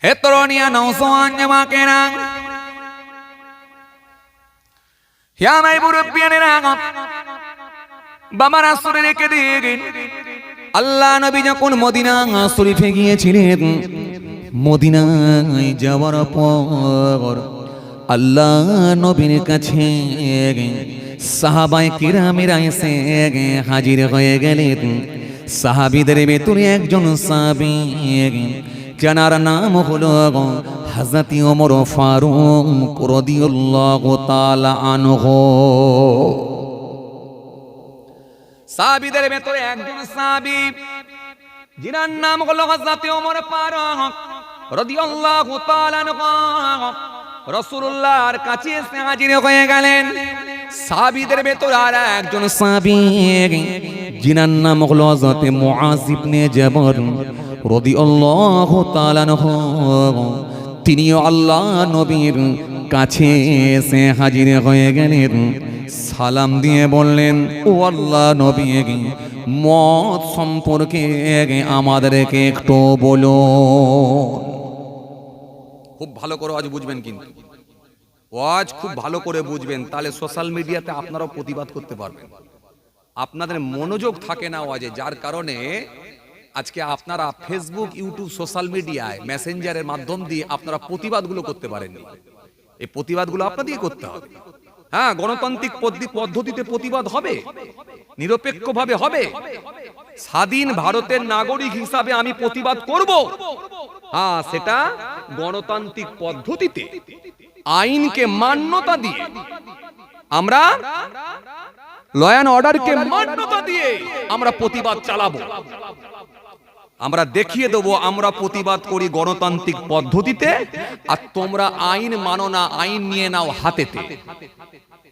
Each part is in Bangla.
হে তরুণিয়া নওজওয়ান জওয়াকেরা, হে আমার মুরব্বিয়ানেরা, বাবা রাসূল রেখে দিয়ে আল্লাহ নবী যখন মদিনা শরীফে গিয়েছিলেন, মদিনায় যাওয়ার পর আল্লাহ নবীর কাছে সাহাবায়ে কিরামেরা এসে হাজির হয়ে গেলেন। সাহাবীদের ভেতরে একজন সাহাবী যার নাম হলো হযরত ওমর ফারুক রাদিয়াল্লাহু তাআলা আনহু। সাহাবীদের ভেতরে একজন সাহাবী যার নাম হলো হযরত ওমর ফারুক রাদিয়াল্লাহু তাআলা আনহু রাসূলুল্লাহর কাছে এসে হাজির হয়ে গেলেন। সাহাবীদের ভেতরে আর একজন সাহাবী যার নাম হলো হযরত মুআয ইবনে জাবাল রাদিয়াল্লাহু তাআলা আনহু। তিনিও আল্লাহ নবীর কাছে এসে হাজির হয়ে গেলেন। সালাম দিয়ে বললেন, ও আল্লাহ নবী, মত সম্পর্কে আমাদেরকে একটু বলো। খুব ভালো করে আজ বুঝবেন, কিন্তু আজ খুব ভালো করে বুঝবেন, তাহলে সোশ্যাল মিডিয়াতে আপনারাও প্রতিবাদ করতে পারবেন। আপনাদের মনোযোগ থাকে না আজে, যার কারণে আজকে আপনারা ফেসবুক, ইউটিউব, সোশ্যাল মিডিয়ায় মেসেঞ্জারের মাধ্যম দিয়ে আপনারা প্রতিবাদগুলো করতে পারেননি। এই প্রতিবাদগুলো আপনাদেরই করতে হবে। হ্যাঁ, গণতান্ত্রিক পদ্ধতিতে প্রতিবাদ হবে, নিরপেক্ষভাবে হবে। স্বাধীন ভারতের নাগরিক হিসাবে আমি প্রতিবাদ করব, হ্যাঁ, সেটা গণতান্ত্রিক পদ্ধতিতে আইনকে মান্যতা দিয়ে, আমরা ল অ্যান্ড অর্ডারকে মান্যতা দিয়ে আমরা প্রতিবাদ চালাবো। আমরা দেখিয়ে দেবো আমরা প্রতিবাদ করি গণতান্ত্রিক পদ্ধতিতে, আর তোমরা আইন মানো না, আইন নিয়ে নাও হাতেতে।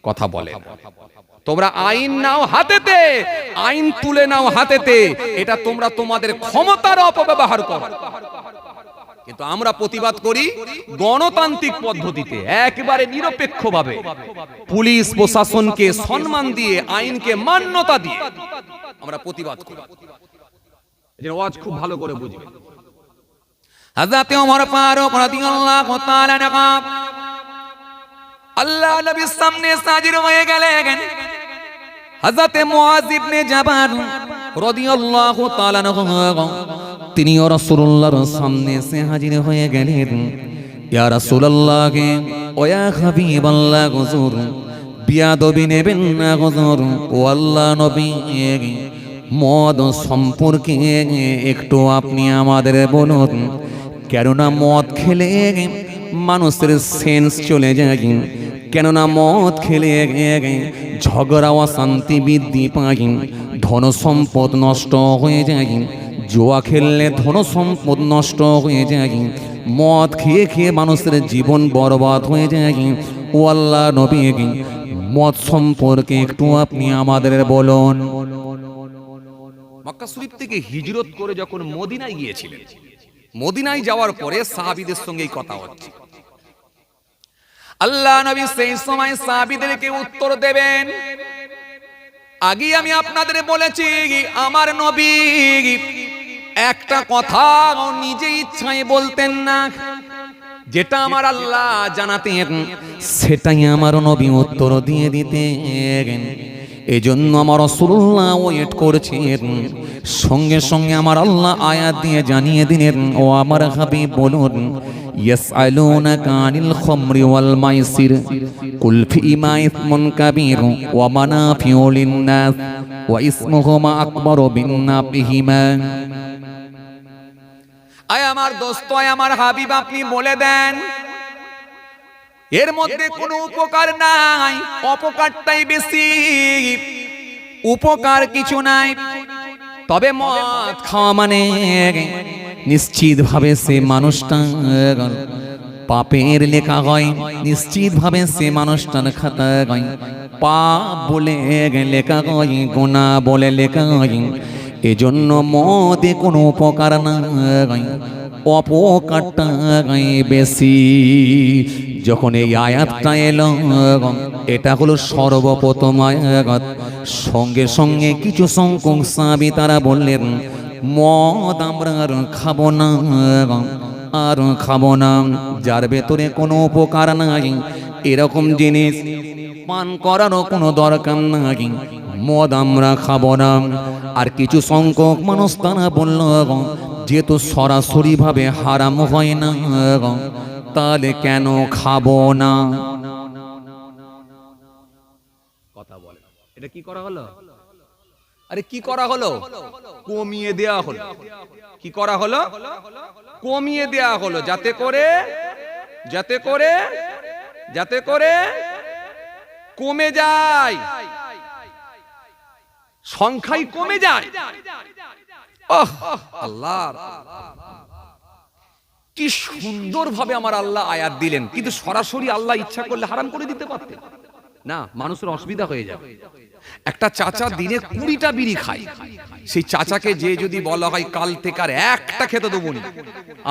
কথা বলে, তোমরা আইন নাও হাতেতে, আইন তুলে নাও হাতেতে, এটা তোমরা তোমাদের ক্ষমতার অপব্যবহার করো। কিন্তু আমরা প্রতিবাদ করি গণতান্ত্রিক পদ্ধতিতে, একেবারে নিরপেক্ষভাবে, পুলিশ প্রশাসনকে সম্মান দিয়ে, আইনকে মান্যতা দিয়ে আমরা প্রতিবাদ করি। আওয়াজ খুব ভালো করে বুঝবেন। হযরত ওমর ফারুক রাদিয়াল্লাহু তাআলা আনহু আল্লাহ নবীর সামনে হাজির হয়ে গেলেন। হযরত মুআয ইবনে জাবাল রাদিয়াল্লাহু তাআলা আনহু তিনিও রাসূলুল্লাহর সামনে এসে হাজির হয়ে গেলেন। ইয়া রাসূলুল্লাহ, ও ইয়া হাবিবাল্লাহ, হুজুর বিয়াদবি নেবেন না হুজুর। ও আল্লাহ নবী, মদ সম্পর্কে একটু আপনি আমাদের বলুন, কেননা মদ খেলে মানুষের সেন্স চলে যায়, কেননা মদ খেলে ঝগড়া অশান্তি বৃদ্ধি পায়, ধন সম্পদ নষ্ট হয়ে যায়, জুয়া খেললে ধন সম্পদ নষ্ট হয়ে যায়, মদ খেয়ে খেয়ে মানুষের জীবন বরবাদ হয়ে যায়। ও আল্লাহ নবী, মদ সম্পর্কে একটু আপনি আমাদের বলুন। মক্কা শরীফ থেকে হিজরত করে যখন মদিনায় গিয়েছিলেন, মদিনায় যাওয়ার পরে সাহাবীদের সঙ্গে এই কথা হচ্ছে। আল্লাহ নবী সেই সময় সাহাবীদেরকে উত্তর দেবেন। আগে আমি আপনাদের বলেছি, আমার নবী একটা কথা নিজে ইচ্ছায় বলতেন না, যেটা আমার আল্লাহ জানাতেন সেটাই আমার নবী উত্তর দিয়ে দিতেন। এজন্য আমার রাসূলুল্লাহ ওয়েট করেছেন, সঙ্গে সঙ্গে আমার আল্লাহ আয়াত দিয়ে জানিয়ে দিলেন, ও আমার হাবিব বলুন, ইয়াসআলুনাকা আনিল খামরি ওয়াল মাইসির কুল ফীমা ইসমুন কাবীর ওয়া মানাফিউ লিন-নাস ওয়া ইসমুহুমা আকবারু মিন নাফিহিমা। আয় আমার দোস্ত, আয় আমার হাবিব, আপনি বলে দেন, এর মধ্যে কোনো উপকার নাই, অপকারটাই বেশি, উপকার কিছু নাই। তবে মদ খাওয়া মানে নিশ্চিত ভাবে সে মানুষটা পাপের লেখা হয়, নিশ্চিত ভাবে সে মানুষটার খাতা হয় পাপ বলে লেখা হয়, গুনাহ বলে লেখা হয়। এজন্য মদে কোনো উপকার নাই, অপকারটা বেশি। যখন এই আয়াতটা এলো, এটা হলো সর্বপ্রথম আয়াত, সঙ্গে সঙ্গে কিছু সংখ্যক সাহাবী তারা বললেন, মদ আমরা আর খাবো না, আর খাবো না। যার ভেতরে কোনো উপকার নাই এরকম জিনিস পান করারও কোনো দরকার নাই, মদ আমরা খাবো না। আর কিছু সংখ্যক মানুষ তারা বলল, যেহেতু সরাসরি ভাবে হারাম হয় না, তাহলে কেন খাবো না? কথা বলে এটা কি করা হলো? আরে কি করা হলো? কমিয়ে দেয়া হলো। কি করা হলো? কমিয়ে দেয়া হলো, যাতে করে কমে যায়, সংখ্যাই কমে যায়। আল্লাহ কি সুন্দর ভাবে আমার আল্লাহ আয়াত দিলেন, কিন্তু সরাসরি আল্লাহ ইচ্ছা করলে হারাম করে দিতে পারতেন না, মানুষের অসুবিধা হয়ে যাবে। একটা চাচা দিনে 20টা বিড়ি খায়, সেই চাচাকে যে যদি বলা হয় কাল থেকে আর একটা খেতে দেবো না,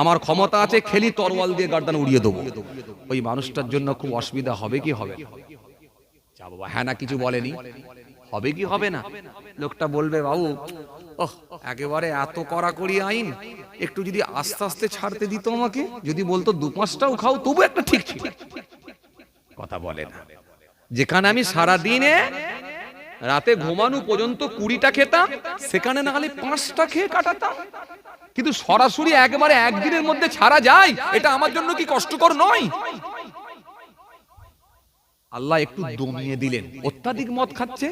আমার ক্ষমতা আছে, খেলি তরোয়াল দিয়ে গর্দান উড়িয়ে দেবো, ওই মানুষটার জন্য খুব অসুবিধা হবে কি হবে? যা বাবা, হ্যাঁ না কিছু বলেনি, হবে কি হবে না? লোকটা বলবে, বাবু একেবারে এত কড়াকড়ি আইন, একটু যদি আস্তে আস্তে ছাড়তে দিত আমাকে, যদি বলতো 2-5টাও খাও তবু একটা ঠিক ছিল। কথা বলে না। যেখানে আমি সারা দিনে রাতে ঘুমানো পর্যন্ত 20টা খেতাম, সেখানে না হলে 5টা খেয়ে কাটাতাম। কিন্তু সরাসরি একবারে একদিনের মধ্যে ছাড়া যায়, এটা আমার জন্য কি কষ্টকর নয়? আল্লাহ একটু দমিয়ে দিলেন, অত্যাধিক মদ খাচ্ছে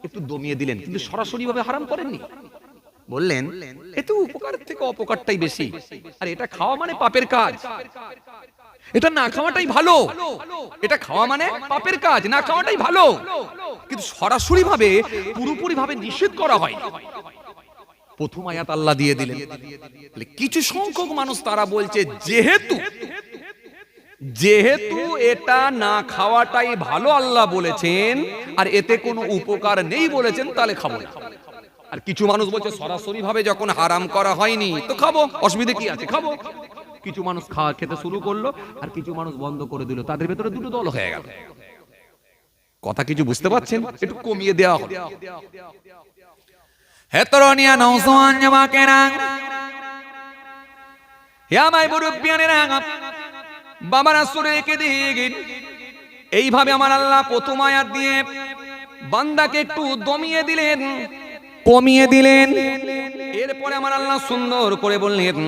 একটু দমিয়ে দিলেন, কিন্তু সরাসরি ভাবে হারাম করেননি। বললেন এতে উপকারের থেকে অপকারটাই বেশি, আর এটা খাওয়া মানে পাপের কাজ, এটা না খাওয়াটাই ভালো। এটা খাওয়া মানে পাপের কাজ, না খাওয়াটাই ভালো। কিন্তু সরাসরি ভাবে পুরোপুরি ভাবে নিষেধ করা হয়। প্রথম আয়াত আল্লাহ দিয়ে দিলেন। কিছু সংখ্যক মানুষ তারা বলছে যেহেতু এটা না খাওয়াটাই ভালো আল্লাহ বলেছেন, আর এতে কোনো উপকার নেই বলেছেন, তাহলে খাবো না। আর কিছু মানুষ বলছে সরাসরি ভাবে যখন হারাম করা হয়নি তো খাবো, অসুবিধা কি আছে, খাবো। কিছু মানুষ খেতে শুরু করলো, আর কিছু মানুষ বন্ধ করে দিল, তাদের ভেতরে দুটো দল হয়ে গেল। কথা কিছু বুঝতে পারছেন? একটু কমিয়ে দেওয়া হলো। হে তরুণিয়া নওজোয়ান যুবকেরা, হে আমার মুরব্বিয়ানেরা, বাবারা শুনে রেখে দিন। এইভাবে আমার আল্লাহ প্রথম আয়াত দিয়ে বান্দাকে একটু দমিয়ে দিলেন, কমিয়ে দিলেন। এরপরে আমার আল্লাহ সুন্দর করে বললেন,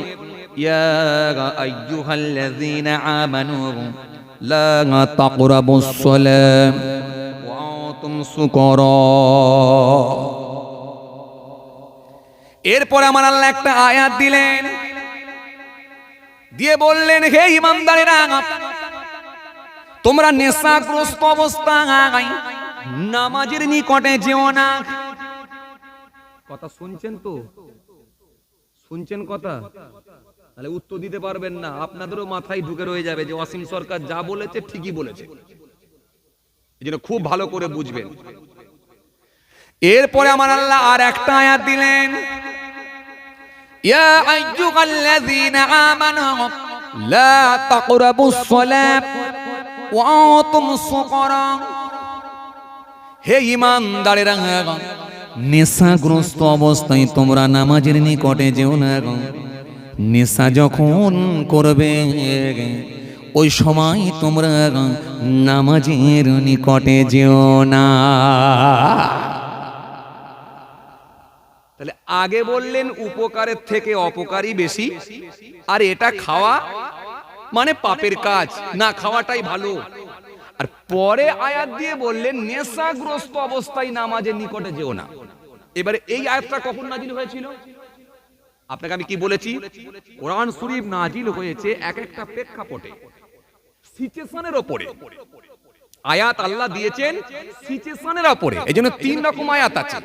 ইয়া আইয়ুহাল্লাযীনা আমানু লা তাকরাবুস সালাম ওয়া আনতুম সুকারা। এরপরে আমার আল্লাহ একটা আয়াত দিলেন, দিয়ে বললেন, হে ঈমানদারেরা, তোমরা নেশাগ্রস্ত অবস্থায় নামাজের নিকটে যেও না। কথা শুনছেন তো? শুনছেন কথা? তাহলে উত্তর দিতে পারবেন না, আপনাদেরও মাথায় ঢুকে রয়ে যাবে যে ওয়াসিম সরকার যা বলেছে ঠিকই বলেছে। এজন্য খুব ভালো করে বুঝবেন। এরপরে আমার আল্লাহ আর একটা আয়াত দিলেন, ইয়া আইয়ুহাল্লাযীনা আমানু লা তাকরাবুস সালাত ওয়া আনতুম সুকারা। হে ঈমানদারেরা, নেশাগ্রস্ত অবস্থায় তোমরা নামাজের নিকটে যেও না। নেশা যখন করবে ওই সময় তোমরা নামাজের নিকটে যেও না। তাহলে আগে বললেন উপকারের থেকে অপকারই বেশি, আর এটা খাওয়া মানে পাপের কাজ, না খাওয়াটাই ভালো। আর পরে আয়াত দিয়ে বললেন নেশাগ্রস্ত অবস্থায় নামাজের নিকটে যেও না। এবারে এই আয়াতটা কখন নাজিল হয়েছিল? আপনাকে আমি কি বলেছি, কোরআন শরীফ নাজিল হয়েছে এক একটা প্রেক্ষাপটে, সিচুয়েশনের উপরে। আয়াত আল্লাহ দিয়েছেন সিচুয়েশনের উপরে। এইজন্য 3 রকম আয়াত আছে।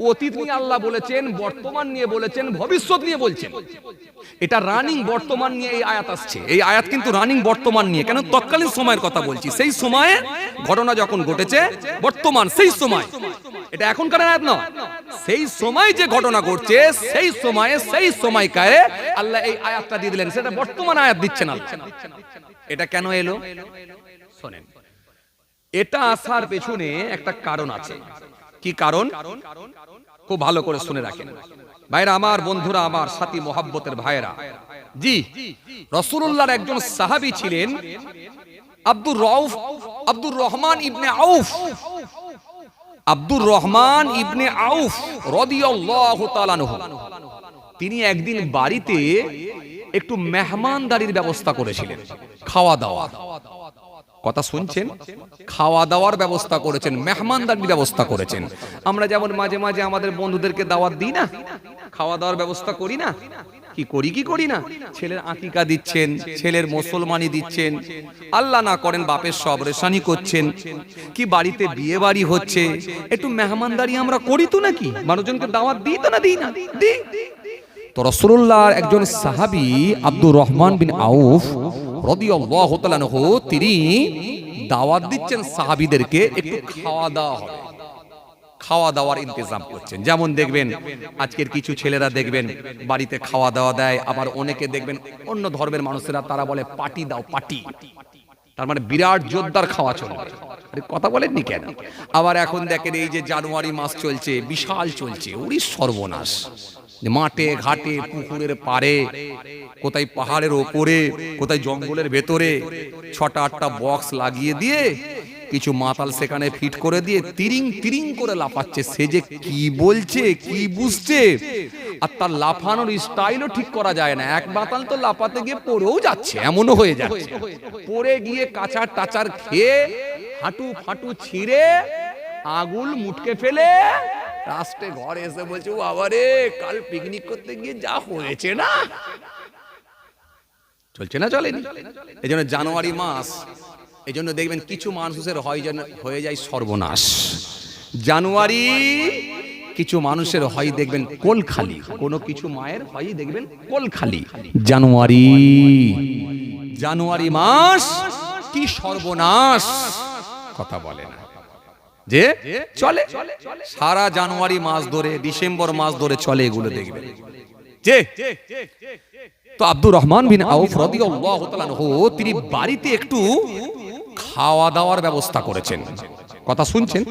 অতীত নিয়ে আল্লাহ বলেছেন, বর্তমান নিয়ে বলেছেন, ভবিষ্যৎ নিয়ে বলছেন। এটা রানিং বর্তমান নিয়ে এই আয়াত আসছে। এই আয়াত কিন্তু রানিং বর্তমান নিয়ে, কেন তৎকালীন সময়ের কথা বলছি, সেই সময়ে ঘটনা যখন ঘটেছে, বর্তমান সেই সময়। এটা এখনকার আয়াত নয়, সেই সময় যে ঘটনা ঘটছে সেই সময়ে সেই সময়কারে আল্লাহ এই আয়াতটা দিয়ে দিলেন, সেটা বর্তমান আয়াত দিচ্ছেন আল্লাহ। এটা কেন এলো শোনেন। এটা আসার পেছনে একটা কারণ আছে। কি কারণ? খুব ভালো করে শুনে রাখেন ভাইরা আমার, বন্ধুরা আমার, সাথী মোহাব্বতের ভাইরা। জি, রাসূলুল্লাহর একজন সাহাবী ছিলেন আব্দুর রহমান ইবনে আউফ। আব্দুর রহমান ইবনে আউফ রাদিয়াল্লাহু তাআলা আনহু। তিনি একদিন বাড়িতে একটু মেহমানদারির ব্যবস্থা করেছিলেন, খাওয়া দাওয়া। কথা শুনছেন? খাওয়া দাওয়ার ব্যবস্থা করেছেন, মেহমানদারির ব্যবস্থা করেছেন। আমরা যেমন মাঝে মাঝে আমাদের বন্ধুদেরকে দাওয়াত দিই না, খাওয়া দাওয়ার ব্যবস্থা করি না, কি করি না? ছেলের আকিকা দিচ্ছেন, ছেলের মুসলমানি দিচ্ছেন, আল্লাহ না করেন বাপের সব রেশানি করছেন, কি বাড়িতে বিয়ে বাড়ি হচ্ছে, একটু মেহমানদারি আমরা করি তো নাকি? মানুষজনকে দাওয়াত দিই তো না, দিই না? দিই। তো রাসূলুল্লাহর একজন সাহাবী আব্দুর রহমান বিন আউফ রাদিয়াল্লাহু তাআলা আনহু, তিনি দাওয়াত দিচ্ছেন সাহাবীদেরকে, একটু খাওয়া দাওয়া হবে, খাওয়া দাওয়ার ইন্তজাম করছেন। যেমন দেখবেন আজকের কিছু ছেলেরা দেখবেন বাড়িতে খাওয়া দাওয়া দেয়, আবার অনেকে দেখবেন অন্য ধর্মের মানুষেরা তারা বলে পার্টি দাও, পার্টি। তার মানে বিরাট জোরদার খাওয়া চলবে। আরে কথা বলেননি কেন? আবার এখন দেখেন এই যে জানুয়ারি মাস চলছে, বিশাল চলছে, ওরে সর্বনাশ। মাঠে ঘাটে পুকুরের পাড়ে, কোথায় পাহাড়ের ওপরে, কোথায় জঙ্গলের ভেতরে 6টা-8টা বক্স লাগিয়ে দিয়ে কিছু মাতাল সেখানে ফিট করে দিয়ে তিরিং তিরিং করে লাফাচ্ছে। সে যে কি বলছে, কি বুঝছে, আর তার লাফানোর স্টাইলও ঠিক করা যায় না। এক মাতাল তো লাফাতে গিয়ে পড়েও যাচ্ছে, এমনও হয়ে যাচ্ছে। পড়ে গিয়ে কাঁচার টাচার খেয়ে হাঁটু ফাটু ছিঁড়ে আগুল মুটকে ফেলে রাস্তায় ঘরে এসে বলছে, ও আবারে কাল পিকনিক করতে গিয়ে যা হয়েছে না। চলছে না? চলেনি? এই জন্য জানুয়ারি মাস, এই জন্য দেখবেন কিছু মানুষের হয়ে যায় সর্বনাশ। জানুয়ারি কিছু মানুষের হয় দেখবেন কোল খালি, কোনো কিছু মায়ের হয় দেখবেন কোল খালি। জানুয়ারি মাস কি সর্বনাশ, কথা বলে না যে চলে সারা জানুয়ারি মাস ধরে, ডিসেম্বর মাস ধরে চলে, এগুলো দেখবেন যে। তো আব্দুর রহমান বিন আউফ রাদিয়াল্লাহু তাআলা আনহু, তিনি বাড়িতে একটু খাওয়া দাওয়ার ব্যবস্থা করেছেন। কথা শুনছেন?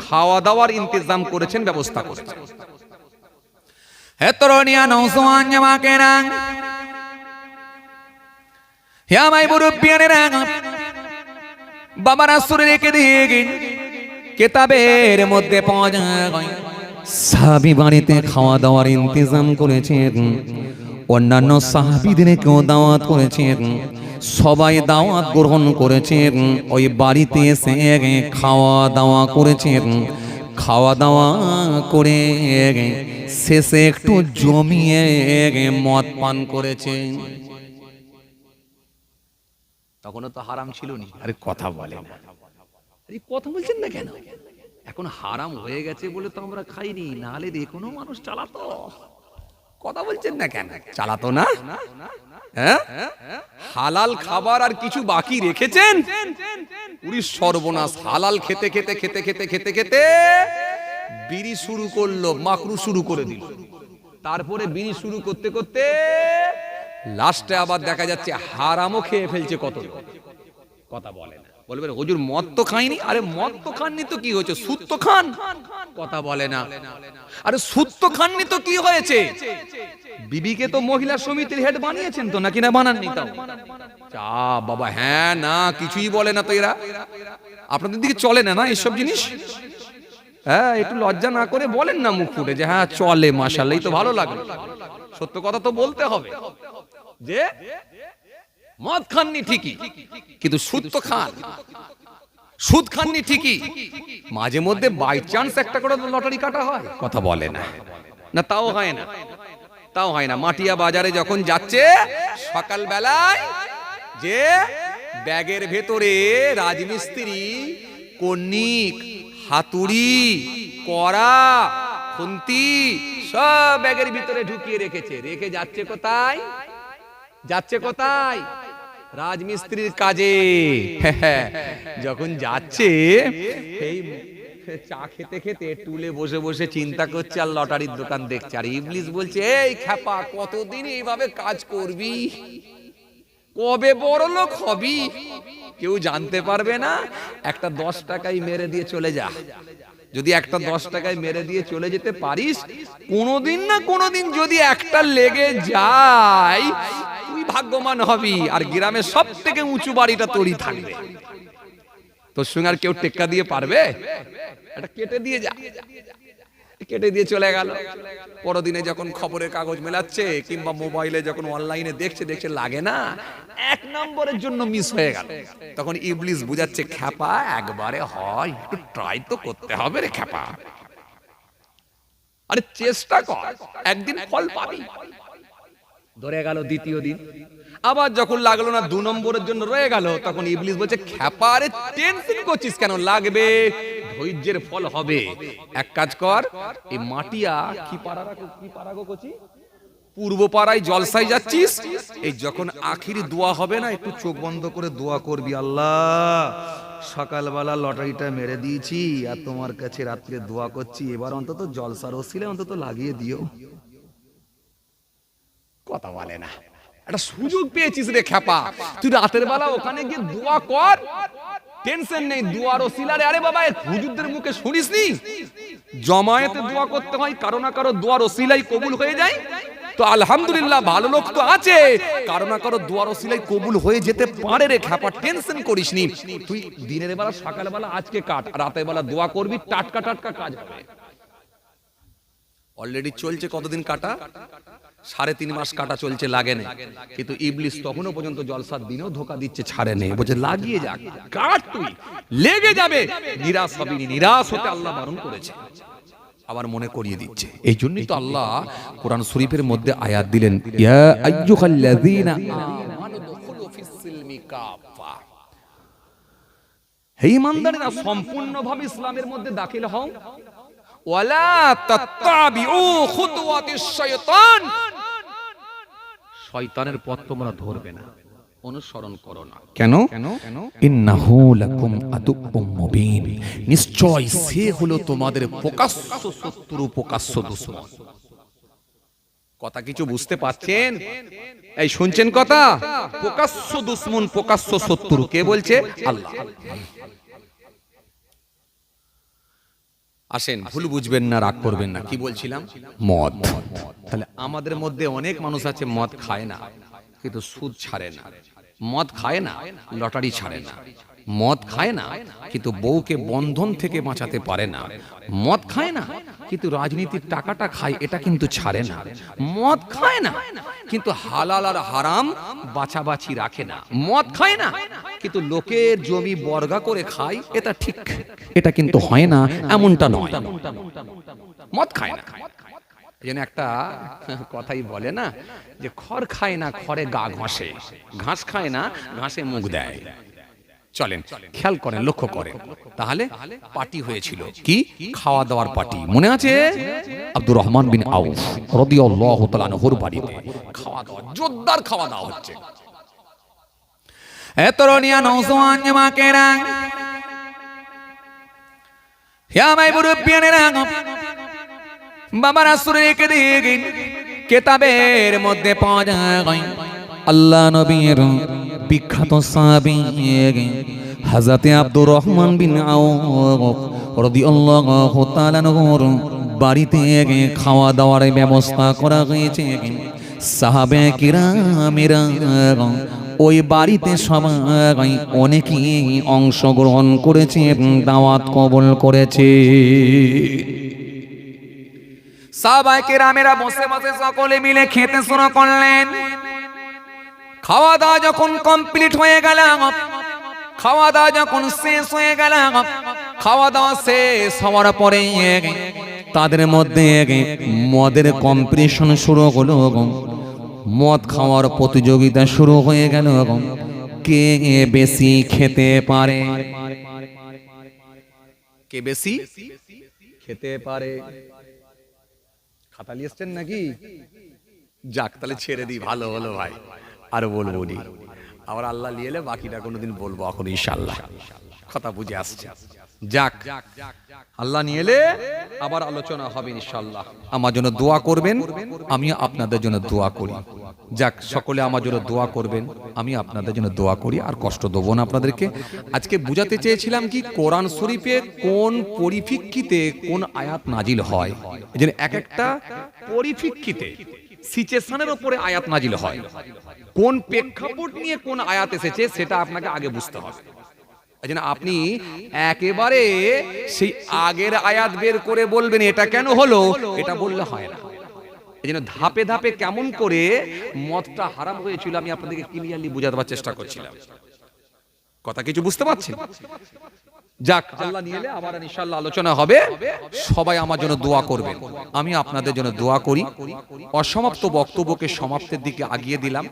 খাওয়া দাওয়ার ইন্তজাম করেছেন, ব্যবস্থা করেছেন। হে তরুণিয়া নওজওয়ান জামাকেরা, হে আমার মুরব্বিয়ানেরা, বাবা রাসূল রেখে দিয়ে গেলেন কিতাবের মধ্যে পাওয়া যায় সাহাবী বাড়িতে খাওয়া দাওয়ার ইন্তজাম করেছেন, অন্যান্য সাহাবীদেরকেও দাওয়াত করেছেন, সবাই দাওয়াত গ্রহণ করেছেন, ওই বাড়িতে এসে খাওয়া দাওয়া করেছেন। খাওয়া দাওয়া করে শেষে একটু জমিয়ে মদ পান করেছেন। তখনও তো হারাম ছিল নি। আরে কথা বলে না, আরে কথা বলছেন না কেন? এখন হারাম হয়ে গেছে বলে তো আমরা খাইনি, নাহলে কোনো মানুষ চালাতো। কথা বলছেন না কেন? চালাতো না? হ্যাঁ, হালাল খাবার আর কিছু বাকি রেখেছেন? পুরি সর্বনাশ। হালাল খেতে খেতে খেতে খেতে খেতে খেতে বিড়ি শুরু করলো, মাকরু শুরু করে দিল। তারপরে বিড়ি শুরু করতে করতে লাস্টে আবার দেখা যাচ্ছে হারামও খেয়ে ফেলছে কত লোক। কথা বলে না। বলবেন হুজুর মদ তো খাইনি। আরে মদ তো খাননি তো কি হয়েছে? সুদ তো খান। কথা বলে না। আরে সুদ তো খাননি তো কি হয়েছে? বিবিকে তো মহিলা সমিতির হেড বানিয়েছেন তো, নাকি না বানাননি? তাও চা বাবা, হ্যাঁ না কিছুই বলে না তো এরা। আপনাদের দিকে চলে না না এইসব জিনিস? হ্যাঁ, একটু লজ্জা না করে বলেন না মুখ ফুটে যে হ্যাঁ চলে, মাশাআল্লাহ, এই তো ভালো লাগলো। সত্য কথা তো বলতে হবে যে মদ খাননি ঠিকই, কিন্তু সুদ তো খান। সুদ খাননি ঠিকই, মাঝে মধ্যে বাই চান্স একটা করে লটারি কাটা হয়। কথা বলে না। না তাও হয় না, তাও হয় না। মাটিয়া বাজারে যখন যাচ্ছে সকাল বেলায়, যে ব্যাগের ভেতরে রাজমিস্ত্রি কর্নিক, হাতুড়ি, কড়া, খুন্তি সব ব্যাগের ভিতরে ঢুকিয়ে রেখেছে। রেখে যাচ্ছে কোথায়? যাচ্ছে কোথায়? রাজমিস্ত্রির কাজে। যখন যাচ্ছে এই চা খেতে খেতে টুলে বসে বসে চিন্তা করছে আর লটারির দোকান দেখছে। আর ইবলিস বলছে, এই খ্যাপা, কতদিন এইভাবে কাজ করবি? কবে বড় লোক হবি? কেউ জানতে পারবে না। একটা 10 টাকাই মেরে দিয়ে চলে যা। যদি একটা 10 টাকায় মেরে দিয়ে চলে যেতে পারিস, কোনোদিন না কোনোদিন যদি একটা লেগে যায়, ভাগ্যবান হবি, আর গ্রামের সব থেকে উঁচু বাড়িটা তোরই থাকবে। তোর সঙ্গে আর কেউ টেক্কা দিয়ে পারবে? এটা কেটে দিয়ে যা, কেটে দিয়ে চলে গেল। পরদিনে যখন খবরের কাগজ মেলাচ্ছে কিংবা মোবাইলে যখন অনলাইনে দেখছে লাগে না, 1 নম্বরের জন্য মিস হয়ে গেল। তখন ইবলিস বুঝাচ্ছে, খ্যাপা একবারে হয়, একটু ট্রাই তো করতে হবে রে খ্যাপা, আরে চেষ্টা কর, একদিন ফল পাবি। ধরে গেল দ্বিতীয় দিন, আবার যখন লাগলো না, 2 নম্বরের জন্য রয়ে গেল, তখন ইবলিস বলছে, খ্যাপা রে টেনশন করছিস কেন, লাগবে, ধৈর্যের ফল হবে। এক কাজ কর, এই মাটিয়া কি পাড়াগো কচি, পূর্ব পাড়ায় জলসায় যাচ্ছিস, এই যখন আখিরি দোয়া হবে না, একটু চোখ বন্ধ করে দোয়া করবি, আল্লাহ সকালবেলা লটারিটা মেরে দিয়েছি আর তোমার কাছে রাত্রে দোয়া করছি, এবার অন্তত জলসার ওসিলে অন্তত লাগিয়ে দিও। কথা বলে না, একটা সুযোগ পেয়েছিস রে খ্যাপা, তুই রাতের বেলা ওখানে গিয়ে দোয়া কর, টেনশন নেই, দোয়ার ওসিলারে। আরে বাবা, হুজুরদের মুখে শুনিসনি জমায়েতে দোয়া করতে হয়, কারো না কারো দোয়ার ওসিলাই কবুল হয়ে যায়। তো আলহামদুলিল্লাহ ভালো লোক তো আছে, কারো না কারো দোয়ার ওসিলাই কবুল হয়ে যেতে পারে রে খ্যাপা, টেনশন করিসনি। তুই দিনের বেলা সকালবেলা আজকে কাট, রাতের বেলা দোয়া করবি, টাটকা টাটকা কাজ হবে। অলরেডি চলছে কতদিন কাটা, 3.5 মাস কাটা চলছে, লাগে না। কিন্তু ইবলিস তখনও পর্যন্ত জলসার দিনেও ধোকা দিচ্ছে, ছাড়ে নেই, বলছে লাগিয়ে যা, কাট, তুই লেগে যাবে, নিরাশ হবি না, নিরাশ হতে আল্লাহ বারণ করেছে। আবার মনে করিয়ে দিচ্ছে, এই জন্যই তো আল্লাহ কোরআন শরীফের মধ্যে আয়াত দিলেন, ইয়া আইয়ুহাল্লাযীনা আমানু দুখুলু ফিস সিলমি কাফা, হে ঈমানদারেরা সম্পূর্ণভাবে ইসলামের মধ্যে দাখিল হও, ওয়ালা তাত্তাবিউ খুতুওয়াতিশ শাইতান, শয়তানের পথ তোমরা ধরবে না, অনুসরণ করো না। কেন? ইন্নাহু লাকুম আদুউম মুবিন, নিশ্চয় সে হলো তোমাদের প্রকাশ্য শত্রু, প্রকাশ্য দুশমন। কথা কিছু বুঝতে পাচ্ছেন? এই শুনছেন কথা? প্রকাশ্য দুশমন, প্রকাশ্য শত্রু কে বলছে? আল্লাহ। আসেন, ভুল বুঝবেন না, রাগ করবেন না, কি বলছিলাম? মদ। তাহলে আমাদের মধ্যে অনেক মানুষ আছে মদ খায় না কিন্তু সুদ ছাড়ে না, মদ খায় না লটারি ছাড়ে না, মদ খায় না কিন্তু বউকে বন্ধন থেকে বাঁচাতে পারে না, মদ খায় না কিন্তু রাজনীতির টাকাটা খায়, এটা কিন্তু ছাড়ে না, মদ খায় না কিন্তু হালাল আর হারাম বাছাবাছি রাখে না, মদ খায় না কিন্তু লোকের জমি বর্গা করে খায়, এটা ঠিক, এটা কিন্তু হয় না, এমনটা নয়, মদ খায় না। যেন একটা কথাই বলে না যে খড় খায় না খড়ে গা ঘষে, ঘাস খায় না ঘাসে মুখ দেয়। চলেন খেয়াল করেন, লক্ষ্য করেন, তাহলে পার্টি হয়েছিল, কি খাওয়া দাওয়ার পার্টি, মনে আছে? আব্দুর রহমান বিন আউফ রাদিয়াল্লাহু তাআলা আনহুর বাড়িতে খাওয়া দাওয়া, জোরদার খাওয়া দাওয়া হচ্ছে। এ তরুণিয়া নওজওয়ান জামাকেরা, হে আমার মুরব্বিয়ানেরা, বাবা রাসূলের রেখে দিন কিতাবের মধ্যে পাওয়া যায় আল্লাহ নবীর বিখ্যাত সাহাবী হযরতে আব্দুর রহমান বিন আউফ রাদিয়াল্লাহু তাআলা আনহুর বাড়িতে খাওয়া দাওয়ার ব্যবস্থা করা হয়েছে। সাহাবে কিরামেরা ওই বাড়িতে সবাই অনেকেই অংশগ্রহণ করেছে, দাওয়াত কবুল করেছে। সাহাবায়ে কেরামেরা বসে বসে সকলে মিলে খেতে শুরু করলেন। খাওয়া দাওয়া যখন কমপ্লিট হয়ে গেল, খাওয়া দাওয়া যখন শেষ হয়ে গেল, খাওয়া দাওয়া শেষ হওয়ার পরে তাদের মধ্যে মদের কম্পিটিশন শুরু হলো, মদ খাওয়ার প্রতিযোগিতা শুরু হয়ে গেল, কে বেশি খেতে পারে, কে বেশি খেতে পারে। খাতা লিয়েছেন নাকি? যাক, তাহলে ছেড়ে দিই, ভালো হলো ভাই, আর বলবো নি, আবার আল্লাহ লিয়েলে বাকিটা কোনোদিন বলবো, এখন ইনশাআল্লাহ কথা বুঝে আসছে। যাক, আল্লাহ নিয়েলে আবার আলোচনা হবে ইনশাআল্লাহ। আমার জন্য দোয়া করবেন, আমি আপনাদের জন্য দোয়া করি। যাক, সকলে আমার জন্য দোয়া করবেন, আমি আপনাদের জন্য দোয়া করি, আর কষ্ট দেবো না আপনাদেরকে। আজকে বুঝাতে চেয়েছিলাম কি কোরআন শরীফে কোন পরিপ্রেক্ষিতে কোন আয়াত নাজিল হয়, যেন এক একটা পরিপ্রেক্ষিতে সিচুয়েশনের উপরে আয়াত নাজিল হয়, কোন প্রেক্ষাপট নিয়ে কোন আয়াত এসেছে সেটা আপনাকে আগে বুঝতে হবে। এই জন্য আপনি একেবারে সেই আগের আয়াত বের করে বলবেন এটা কেন হলো, এটা বললে হয় না। এই জন্য ধাপে ধাপে কেমন করে মদটা হারাম হয়েছিল আমি আপনাদেরকে ক্লিয়ারলি বোঝাবার চেষ্টা করছিলাম। কথা কিছু বুঝতে পারছেন? যাক, আল্লাহ নিয়ে এলে আবার ইনশাআল্লাহ আলোচনা হবে। সবাই আমার জন্য দোয়া করবেন, আমি আপনাদের জন্য দোয়া করি। অসমাপ্ত বক্তব্যকে সমাপ্তের দিকে আগিয়ে দিলাম,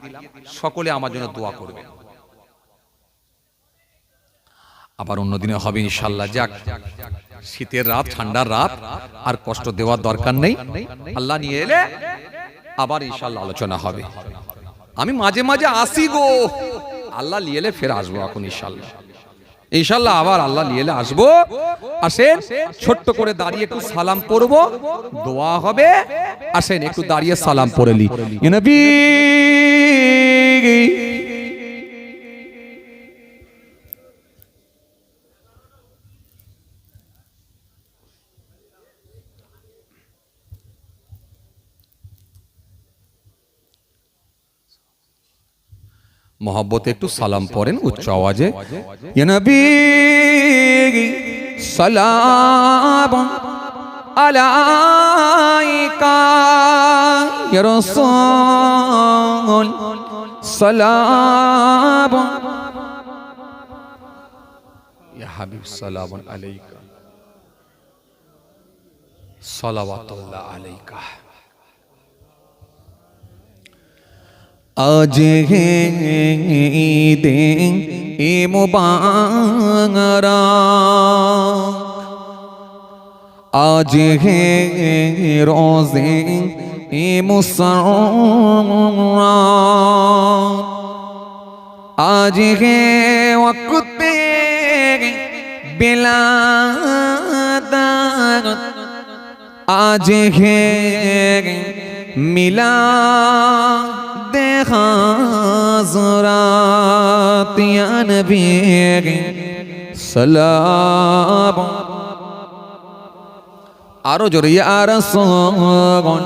সকলে আমার জন্য দোয়া করবেন। আবার অন্যদিনে হবে ইনশাআল্লাহ। যাক, শীতের রাত, ঠান্ডার রাত, আর কষ্ট দেওয়ার দরকার নেই। আল্লাহ নিয়ে এলে আবার ইনশাআল্লাহ আলোচনা হবে। আমি মাঝে মাঝে আসি গো, আল্লাহ নিয়ে এলে ফের আসবো এখন ইনশাআল্লাহ। ইনশাআল্লাহ আবার আল্লাহ নিয়ে এলে আসবো। আসেন ছোট্ট করে দাঁড়িয়ে একটু সালাম পড়ব, দোয়া হবে। আসেন একটু দাঁড়িয়ে সালাম পড়ে নি। ইয়া নবী मोहब्बत একটু সালাম পড়েন উচ্চ আওয়াজে। ইয়া নবী সালাম আলাইকা ইয়া রাসূল সালাম ইয়া হাবিব সালাম আলাইকা সালাওয়াতুল্লাহ আলাইকা। आज है ईद ए मुबारक, आज है रोज़े ए मुसर्रत, आज है वक्त बिलादत, आज है मिला हाज़रात या नबी सलाम। आरो जोरे या रसूल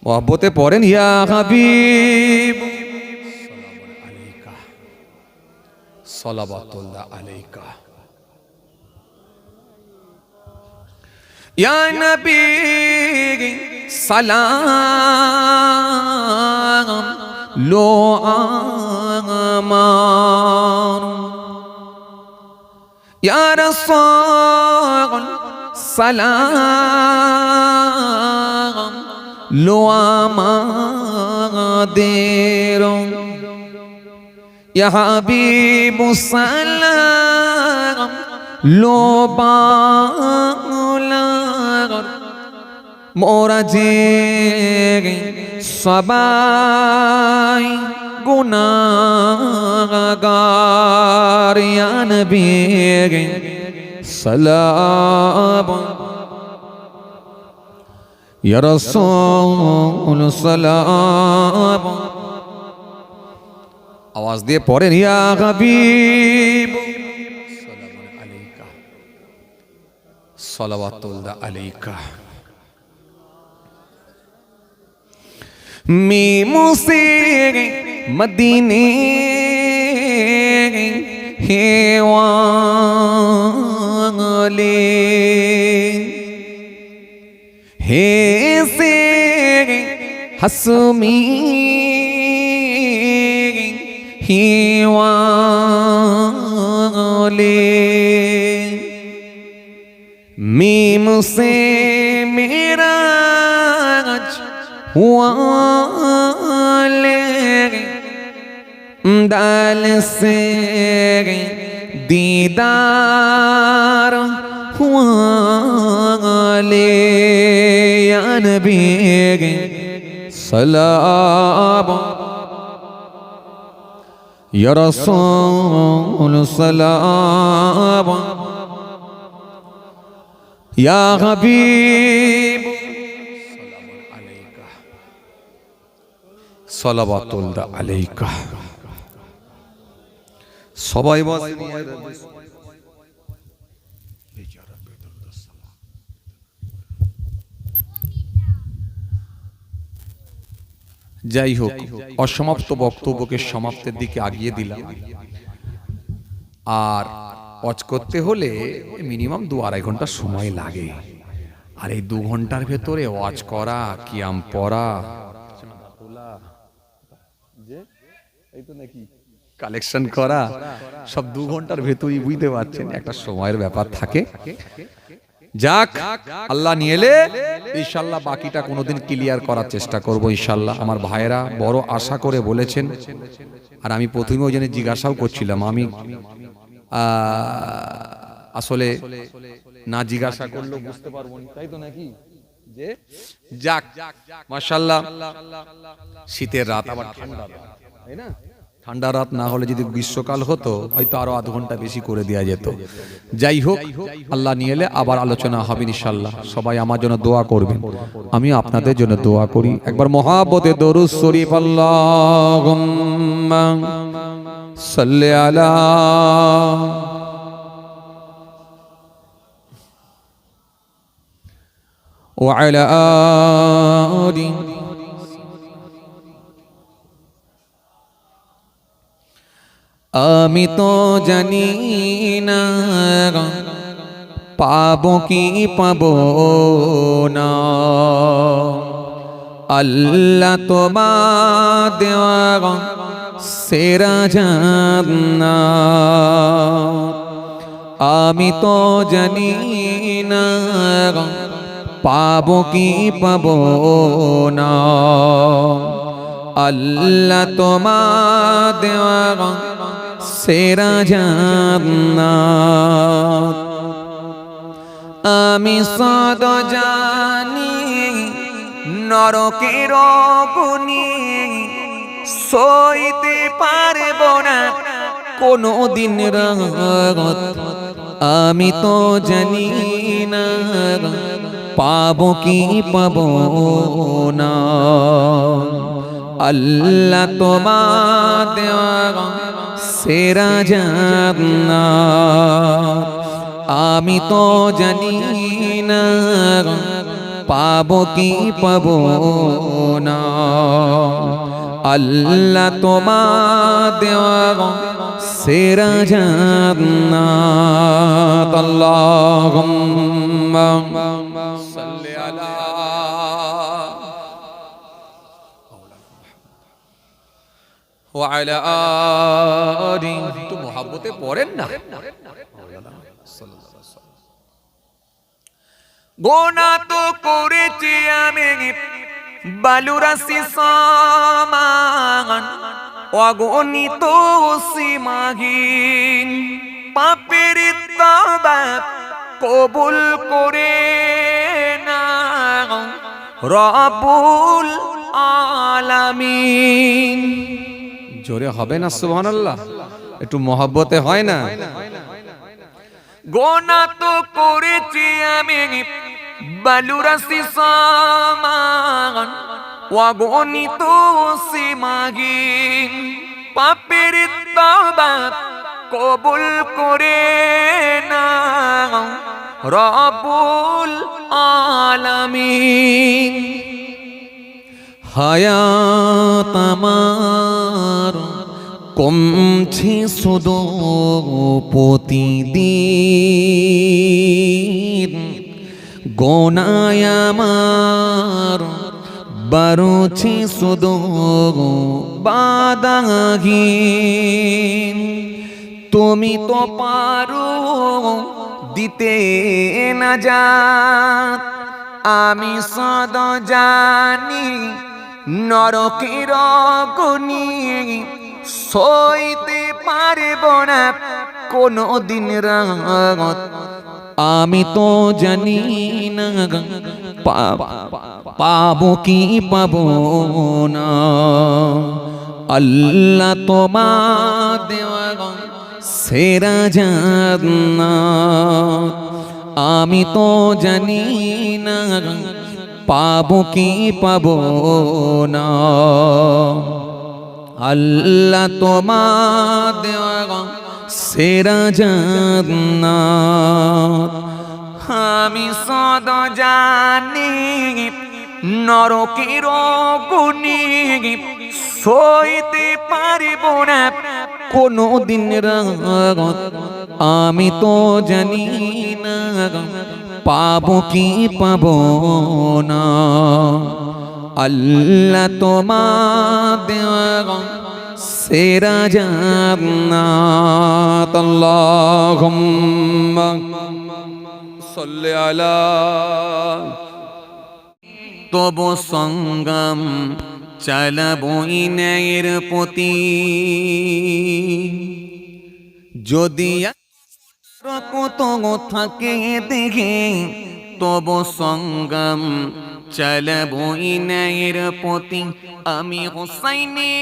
मोहब्बते पढ़ेन या हबीब सलावतुल्लाह अलैका या नबी सलाम लो आमान या रसूल सलाम लो आमादेरो या हबीब सलाम लो बाला मोरा जे सबाई गुनाहगार या नबी सलाम या रसूल सलाम। आवाज दिए पढ़ेन या हबीब सलावतुल्लाह अलैका। मीमू से मदीने हे वाले हे से हसमी हे वाले मीम से मेरा वाले दाल से दीदार वाले या नबी सलाम या रसूल सलाम या हबीब सलावतुल्लाह अलैका। सबाई যাই হোক, অসমাপ্ত বক্তব্যকে সমাপ্তের দিকে আগিয়ে দিলাম। আর ওয়াজ করতে হলে মিনিমাম 2-2.5 ঘন্টা সময় লাগে। আর এই 2 ঘন্টার ভেতরে ওয়াজ করা, কিয়াম পড়া, কালেকশন করা, সব 2 ঘন্টার ভেতরেই বুঝতে পারছেন একটা সময়ের ব্যাপার থাকে। যাক, আল্লাহ নিয়ে এলে ইনশাআল্লাহ বাকিটা কোনোদিন ক্লিয়ার করার চেষ্টা করব ইনশাআল্লাহ। আমার ভাইয়েরা বড় আশা করে বলেছেন, আর আমি প্রথমে ওই জন্য জিজ্ঞাসাও করছিলাম, আমি আসলে না জিজ্ঞাসা করলেও বুঝতে পারবো না, তাই তো নাকি? যে যাক, মাশাআল্লাহ, শীতের রাত আবার ঠান্ডা রাত, তাই না? ঠান্ডা রাত না হলে যদি গ্রীষ্মকাল হতো হয়তো আরো আধ ঘন্টা বেশি করে দেওয়া যেত। যাই হোক, আল্লাহ নিয়ে এলে আবার আলোচনা হবে ইনশাআল্লাহ। সবাই আমার জন্য দোয়া করবেন, আমি আপনাদের জন্য দোয়া করি। একবার মহাব্বতে দরুদ শরীফ, আল্লাহুম্মা সাল্লি আলা ওয়া আলা আলি। আমি তো জানি না পাবো কি পাবো না, আল্লাহ তোমার দেওয়া সেরা জান্নাত। আমি তো জানি না পাবো কি পাবো না, আল্লাহ তোমার দেওয়া সেরা জান্নাত। আমি সদ জানি নরকের আগুনি সইতে পারবো না কোনো দিন রাত। আমি তো জানি না পাবো কি পাবো না, আল্লাহ তোমার দেওয়া সেরা জান্নাত। আমি তো জানি না পাবো কি পাবো না, আল্লাহ তোমার দেওয়া সেরা জান্নাত। আল্লাহুম্মা সাল্লি আলা ওয়া আলা আলি। একটু মহব্বতে পড়েন না। গোনা তো করেছি আমি বালুরাশি সমান, অগণিত সীমাহীন পাপের তওবা কবুল করে না রব্বুল আলামিন। জোরে হবে না সুবহানাল্লাহ? একটু মহব্বতে হয় না? গোনা তো করেছি আমি বালুরাশি সমান, অগণিত সীমাহীন পাপের তওবা কবুল করে না রব্বুল আলামিন। হায়াত আমার কমছে শুধু প্রতিদিন, গোনায় আমার বাড়ছে শুধু বাধাহীন। তুমি তো পারো দিতে না যাত, আমি সদ জানি নরকের আগুনি সইতে পারবো না কোনো দিন রাত। আমি তো জানি না পাবো কি পাবো না, আল্লাহ তোমার দেওয়া সেরা জান্নাত। আমি তো জানি না পাবো কি পাবো না, আল্লাহ তোমার দেওয়া সেরা জান্নাত। আমি সদ জানি নরকের আগুনি সইতে পারিব না কোনো দিন রাত, আমি তো জানি না পাবো কি পাবো না। আল্লাহ তোমার দেওয়া সেরা জান্নাত, আল্লাহুম্মা সাল্লি আলা। তবু সংগ্রাম চালাবই ন্যায়ের প্রতি, যদি কত থাকে দেখে তবু সংগ্রাম চালাবই ন্যায়ের প্রতি। আমি হোসাইনি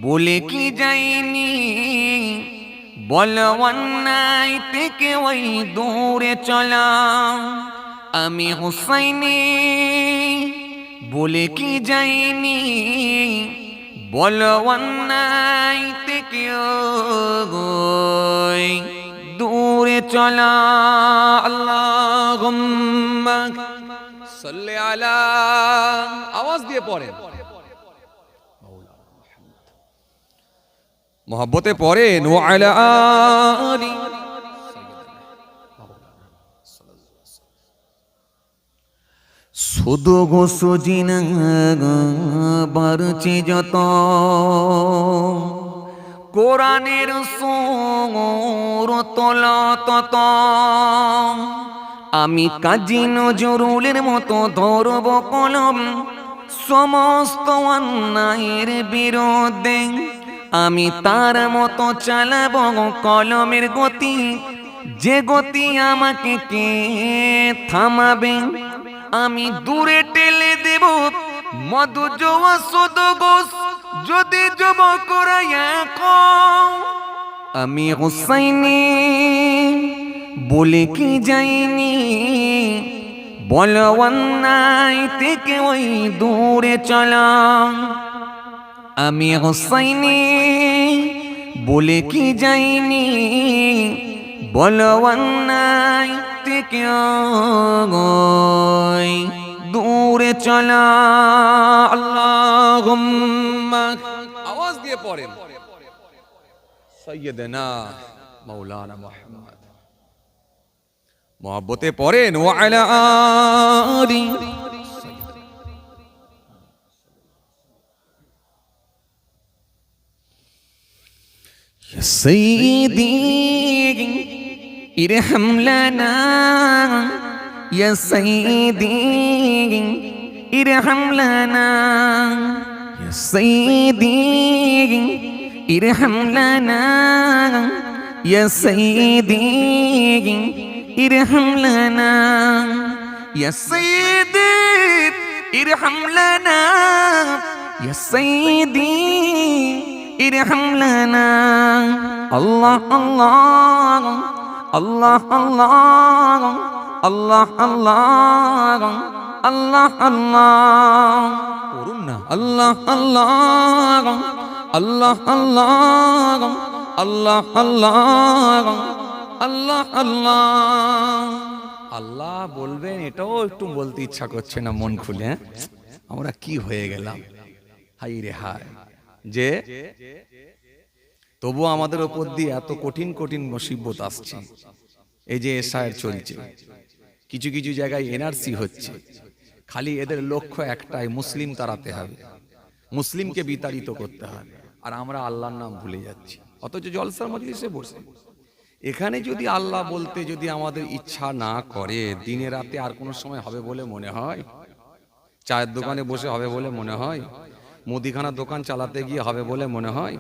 বলে কি যাইনি, বল অন্যায় থেকে ওই দূরে চলা। আমি হোসাইনি বলে কি যাইনি, বল অন্যায় থেকে ওই দূরে চলা। আল্লাহুম্মা সাল্লি আলা। আওয়াজ দিয়ে পড়েন, মহব্বতে পড়েন ওয়া আলা আলি। শুধু গো সুজিনা বাড়ছে যত কোরআনের সুর তোলা তত, আমি কাজী নজরুলের মতো ধরব কলম সমস্ত অন্যায়ের বিরুদ্ধে। আমি তার মতো চালাব কলমের গতি, যে গতি আমাকে কে থামাবে। আমি দূরে ঠেলে দেব মধু জোয়া সদ গোস, যদি জব করাইয়া কও। আমি হোসাইনি বলে কি যাইনি, বল অন্যায় থেকে ওই দূরে চলা। আমি হোসাইনি বলে কি যাইনি, বল অন্যায় থেকে ওই দূরে চলা। আল্লাহুম্মা, আওয়াজ দিয়ে পড়েন সাইয়্যিদানা মাওলানা মুহাম্মদ। মহব্বতে পড়েন ওয়া আলা আলি। يا سيدي ارحم لنا، يا سيدي ارحم لنا، يا سيدي ارحم لنا، يا سيدي ارحم لنا، يا سيدي ارحم لنا، يا سيدي ارحم لنا. الله الله الله الله الله الله الله الله পড়ুন না। الله الله الله الله الله الله الله الله. আল্লাহ বলবেন, এটাও একটু বলতে ইচ্ছা করছে না মন খুলে। হ্যাঁ? আমরা কি হয়ে গেলাম, হাই রে হাই, যে তবু আমাদের ওপর দিয়ে এত কঠিন কঠিন মুসিবত আসছে। এই যে এসআইআর চলছে, কিছু কিছু জায়গায় এনআরসি হচ্ছে, খালি এদের লক্ষ্য একটাই, মুসলিম তাড়াতে হবে, মুসলিমকে বিতাড়িত করতে হবে। আর আমরা আল্লাহর নাম ভুলে যাচ্ছি, অথচ জলসার মজলিসে বসে। এখানে যদি আল্লাহ বলতে যদি আমাদের ইচ্ছা না করে, দিনে রাতে আর কোনো সময় হবে বলে মনে হয়? চায়ের দোকানে বসে হবে বলে মনে হয়? মুদিখানা দোকান চালাতে গিয়ে হবে বলে মনে হয়?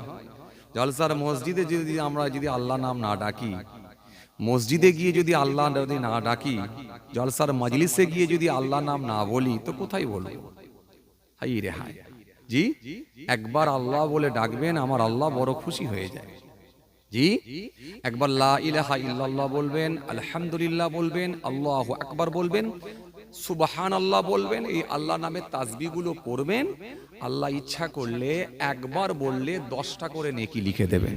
জলসার মসজিদে যদি আমরা যদি আল্লাহ নাম না ডাকি, মসজিদে গিয়ে যদি আল্লাহ যদি না ডাকি, জলসার মজলিসে গিয়ে যদি আল্লাহ নাম না বলি, তো কোথায় বলবো? হাই রে হাই। জি, একবার আল্লাহ বলে ডাকবেন, আমার আল্লাহ বড় খুশি হয়ে যায়। জি, একবার লা ইলাহা ইল্লাল্লাহ বলবেন, আলহামদুলিল্লাহ বলবেন, আল্লাহু আকবার বলবেন, সুবহানাল্লাহ বলবেন, এই আল্লাহ নামের তাসবিহগুলো পড়বেন। আল্লাহ ইচ্ছা করলে একবার বললে 10টা করে নেকি লিখে দেবেন।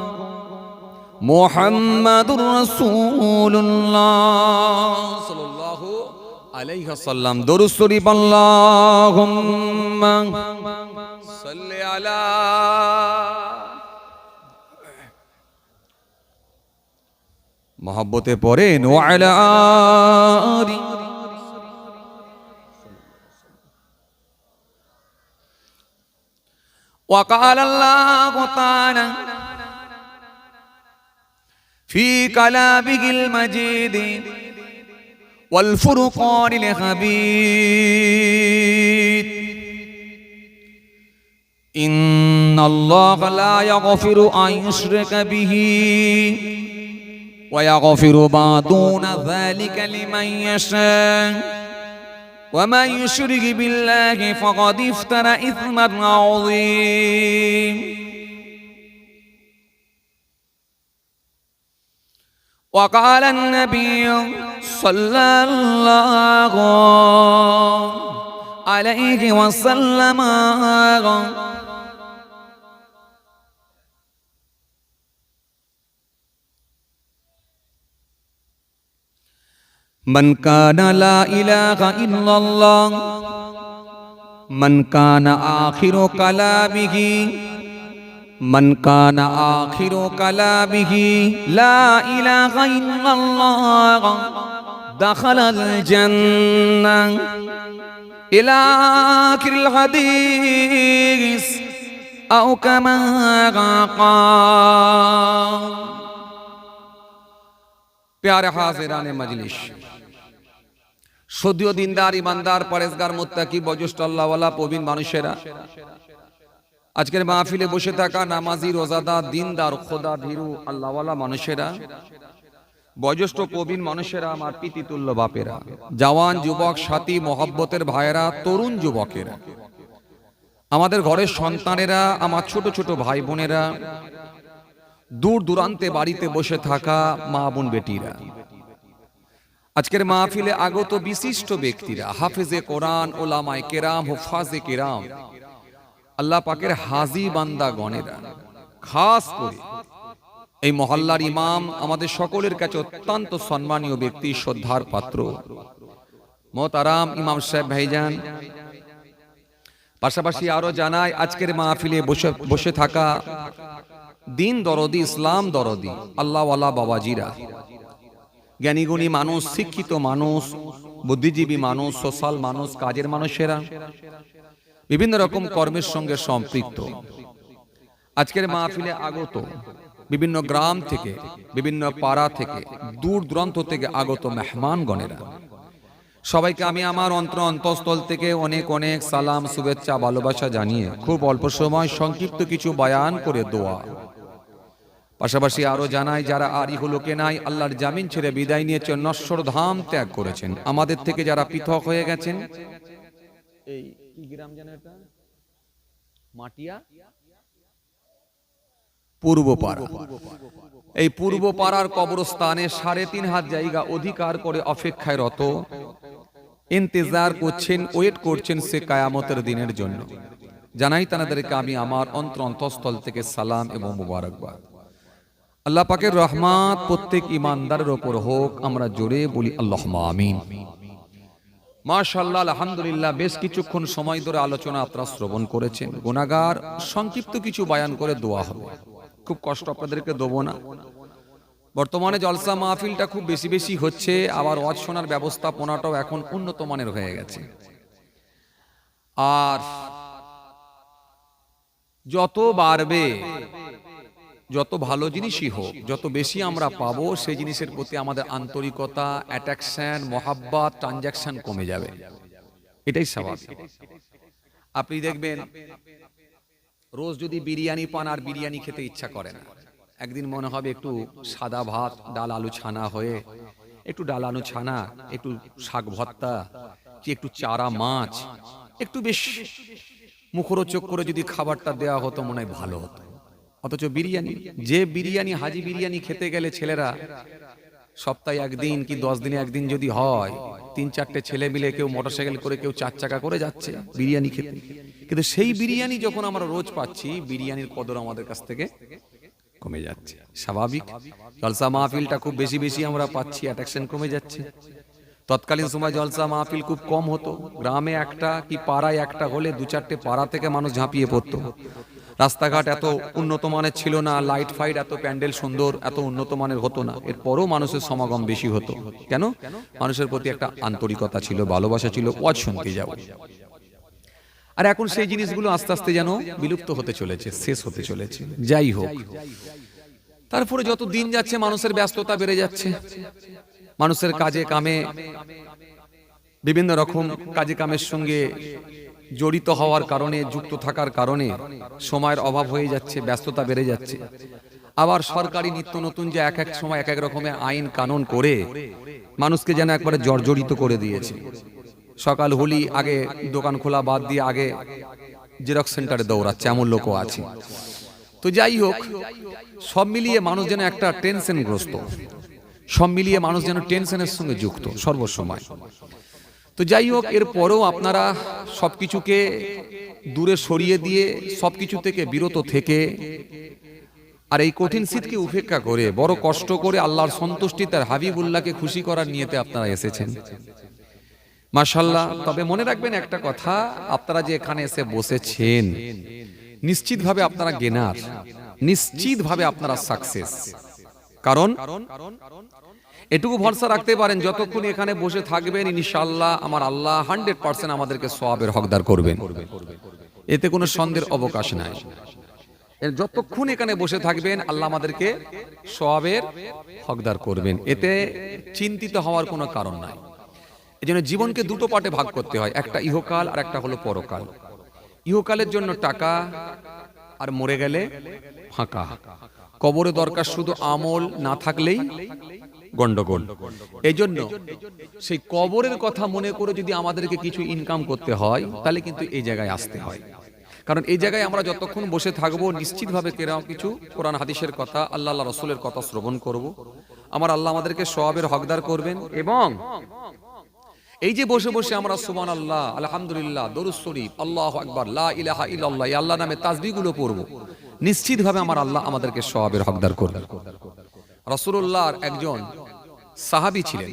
মুহাম্মাদুর রাসূলুল্লাহ সাল্লাল্লাহু আলাইহি ওয়াসাল্লাম। দরুদ শরীফ আল্লাহুম্মা সাল্লি আলা মহব্বতে পড়েন ওয়া আলা আলি وقال الله تعالى في كلامه المجيد والفرقان الحميد إن الله لا يغفر أن يشرك به ويغفر ما دون ذلك لمن يشاء ومن يشرك بالله فقد افترى إثما عظيما وقال النبي صلى الله عليه وسلم من كان لا إله إلا الله من كان آخر كلامه من كان آخر كلامه لا إله إلا الله دخل الجنة إلى آخر الحديث أو كما قال প্যারে হাজিরানে মজলিস, সদীয় দিনদার ইমানদার পরেজগার মুত্তাকি বয়োজ্যেষ্ঠ আল্লাহওয়ালা প্রবীণ মানুষেরা, আজকের মাহফিলে বসে থাকা নামাজি রোজাদার দিনদার খোদা ভীরু আল্লাহওয়ালা মানুষেরা, বয়োজ্যেষ্ঠ প্রবীণ মানুষেরা, আমার পিতৃতুল্য বাপেরা, জওয়ান যুবক সাথী মহব্বতের ভাইয়েরা, তরুণ যুবকেরা, আমাদের ঘরের সন্তানেরা, আমার ছোট ছোট ভাই বোনেরা, দূর দূরান্তে বাড়িতে বসে থাকা মা বোন বেটিরা, আজকের মাহফিলে আগত বিশিষ্ট ব্যক্তিরা, হাফেজে কোরআন, ওলামায়ে কেরাম, হুফাজে কেরাম, আল্লাহ পাকের হাজী বান্দা গণেরা, খাস করে এই মহল্লার ইমাম, আমাদের সকলের কাছে অত্যন্ত সম্মানীয় ব্যক্তি, শ্রদ্ধার পাত্র মোহতারাম ইমাম সাহেব ভাইজান, পাশাপাশি আরো জানাই আজকের মাহফিলে বসে থাকা দিন দরদি, ইসলাম দরদি আল্লাহওয়ালা বাবাজিরা, জ্ঞানীগুণী মানুষ, শিক্ষিত মানুষ, বুদ্ধিজীবী মানুষ, সোশ্যাল মানুষ, কাজের মানুষেরা, বিভিন্ন রকম কর্মের সঙ্গে সম্পৃক্ত, আজকের মাহফিলে আগত বিভিন্ন গ্রাম থেকে, বিভিন্ন পাড়া থেকে, দূর দূরান্ত থেকে আগত মেহমানগণেরা, সবাইকে আমি আমার অন্তঃস্থল থেকে অনেক অনেক সালাম, শুভেচ্ছা, ভালোবাসা জানিয়ে খুব অল্প সময় সংক্ষিপ্ত কিছু বয়ান করে দোয়া, পাশাপাশি আরো জানাই যারা আর ইহলোকে নাই, আল্লাহর জামিন ছেড়ে বিদায় নিয়েছেন, নশ্বর ধাম ত্যাগ করেছেন, আমাদের থেকে যারা পৃথক হয়ে গেছেন, এই কি গ্রাম জানেন এটা? মাটিয়া পূর্বপাড়া, এই পূর্বপাড়ার কবরস্থানে ৩.৫ হাত জায়গা অধিকার করে অপেক্ষায় রত, ইন্তজার করছেন, ওয়েট করছেন সে কিয়ামতের দিনের জন্য, জানাই তাদেরকে আমি আমার অন্তঃস্থল থেকে সালাম এবং মুবারকবাদ। আল্লাহ পাকের রহমত প্রত্যেক ইমানদারের উপর হোক, আমরা জোরে বলি আল্লাহুম্মা আমিন। মাশাআল্লাহ, আলহামদুলিল্লাহ, বেশ কিছুক্ষণ সময় ধরে আলোচনা আপনারা শ্রবণ করেছেন। গুনাহগার সংক্ষিপ্ত কিছু বয়ান করে দোয়া হবে, খুব কষ্ট আপনাদেরকে দেবো না। বর্তমানে জলসা মাহফিলটা খুব বেশি বেশি হচ্ছে, আবার ওয়াজ শোনার ব্যবস্থাপনাটাও এখন উন্নত মানের হয়ে গেছে। আর যত বাড়বে, যত ভালো জিনিসই হোক, যত বেশি আমরা পাবো, সেই জিনিসের প্রতি আমাদের আন্তরিকতা, অ্যাট্রাকশন, মহাব্বত, ট্রানজাকশন কমে যাবে, এটাই স্বাভাবিক। আপনি দেখবেন রোজ যদি বিরিয়ানি পান আর বিরিয়ানি খেতে ইচ্ছা করে না, একদিন মনে হবে একটু সাদা ভাত, ডাল আলু ছানা হয়ে, একটু ডাল আলু ছানা, একটু শাক ভর্তা, কি একটু চারা মাছ, একটু বেশ মুখরোচক করে যদি খাবারটা দেওয়া হতো মনে হয় ভালো হতো। অথচ বিরিয়ানি, যে বিরিয়ানি, হাজি বিরিয়ানি খেতে গেলে ছেলেরা সপ্তাহে একদিন কি 10 দিনে একদিন যদি হয়, 3-4টে ছেলে মিলে কেউ মোটরসাইকেল করে, কেউ 4 চাকা করে যাচ্ছে বিরিয়ানি খেতে, কিন্তু সেই বিরিয়ানি যখন আমরা রোজ পাচ্ছি, বিরিয়ানির কদর আমাদের কাছ থেকে কমে যাচ্ছে। স্বাভাবিক, জলসা মাহফিলটা খুব বেশি বেশি আমরা পাচ্ছি, অ্যাট্রাকশন কমে যাচ্ছে। তৎকালীন সময় জলসা মাহফিল খুব কম হতো, গ্রামে একটা কি পাড়ায় একটা হলে 2-4টে পাড়া থেকে মানুষ ঝাঁপিয়ে পড়তো। রাস্তাঘাট এত উন্নত মানের ছিল না, লাইট ফাইট এত, প্যান্ডেল সুন্দর এত উন্নত মানের হতো না, এরপরও মানুষের সমাগম বেশি হতো। কেন? মানুষের প্রতি একটা আন্তরিকতা ছিল, ভালোবাসা ছিল, ওয়াজ শুনতে যাও। আর এখন সেই জিনিসগুলো আস্তে আস্তে যেন বিলুপ্ত হতে চলেছে, শেষ হতে চলেছে। যাই হোক, তারপরে যত দিন যাচ্ছে মানুষের ব্যস্ততা বেড়ে যাচ্ছে, মানুষের কাজে কামে, বিভিন্ন রকম কাজে কামের সঙ্গে জড়িত হওয়ার কারণে, যুক্ত থাকার কারণে সময়ের অভাব হয়ে যাচ্ছে, ব্যস্ততা বেড়ে যাচ্ছে। আবার সরকারি নিত্য নতুন যে এক এক সময় এক এক রকমের আইন কানুন করে মানুষকে যেন একবারে জর্জরিত করে দিয়েছে। সকাল হলি আগে দোকান খোলা বাদ দিয়ে আগে জেরক্স সেন্টারে দৌড়াচ্ছে, এমন লোকও আছে। তো যাই হোক, সব মিলিয়ে মানুষ যেন একটা টেনশনগ্রস্ত, সব মিলিয়ে মানুষ যেন টেনশনের সঙ্গে যুক্ত সর্বসময়। তো যাই হোক, এরপরেও আপনারা সবকিছুকে দূরে সরিয়ে দিয়ে সবকিছু থেকে বিরত থেকে আর এই কঠিন শীতকে উপেক্ষা করে বড় কষ্ট করে আল্লাহর সন্তুষ্টি, তার হাবিবুল্লাহকে খুশি করার নিয়তে আপনারা এসেছেন, মাশাআল্লাহ। তবে মনে রাখবেন একটা কথা, আপনারা যে এখানে এসে বসেছেন নিশ্চিতভাবে আপনারা গেনার, নিশ্চিতভাবে আপনারা সাকসেস। কারণ এটুকু ভরসা রাখতে পারেন, যতক্ষণ এখানে বসে থাকবেন ইনশাআল্লাহ আমার আল্লাহ 100% আমাদেরকে সওয়াবের হকদার করবেন, এতে কোনো সন্দেহের অবকাশ নাই। যতক্ষণ এখানে বসে থাকবেন আল্লাহ আমাদেরকে সওয়াবের হকদার করবেন, এতে চিন্তিত হওয়ার কোনো কারণ নাই। এজন্য জীবনকে দুটো পার্টে ভাগ করতে হয়, একটা ইহকাল আর একটা হলো পরকাল। ইহকালের জন্য টাকা, আর মরে গেলে ফাঁকা। কবরে দরকার শুধু আমল, না থাকলেই গন্ডগোল। এই জন্য সেই কবরের কথা মনে করে যদি আমাদেরকে কিছু ইনকাম করতে হয় তাহলে কিন্তু এই জায়গায় আসতে হয়। কারণ এই জায়গায় আমরা যতক্ষণ বসে থাকবো নিশ্চিতভাবে কেরাও কিছু কোরআন হাদিসের কথা, আল্লাহ রাসূলের কথা শ্রবণ করব। আমার আল্লাহ আমাদেরকে সওয়াবের হকদার করবেন। এবং এই যে বসে বসে আমরা সুবহানাল্লাহ, আলহামদুলিল্লাহ, দরুদ শরীফ, আল্লাহু আকবার, লা ইলাহা ইল্লাল্লাহ, এই আল্লাহ নামে তাসবিহগুলো পড়ব, নিশ্চিতভাবে আমার আল্লাহ আমাদেরকে সওয়াবের হকদার করবেন। রাসূলুল্লাহর একজন সাহাবী ছিলেন,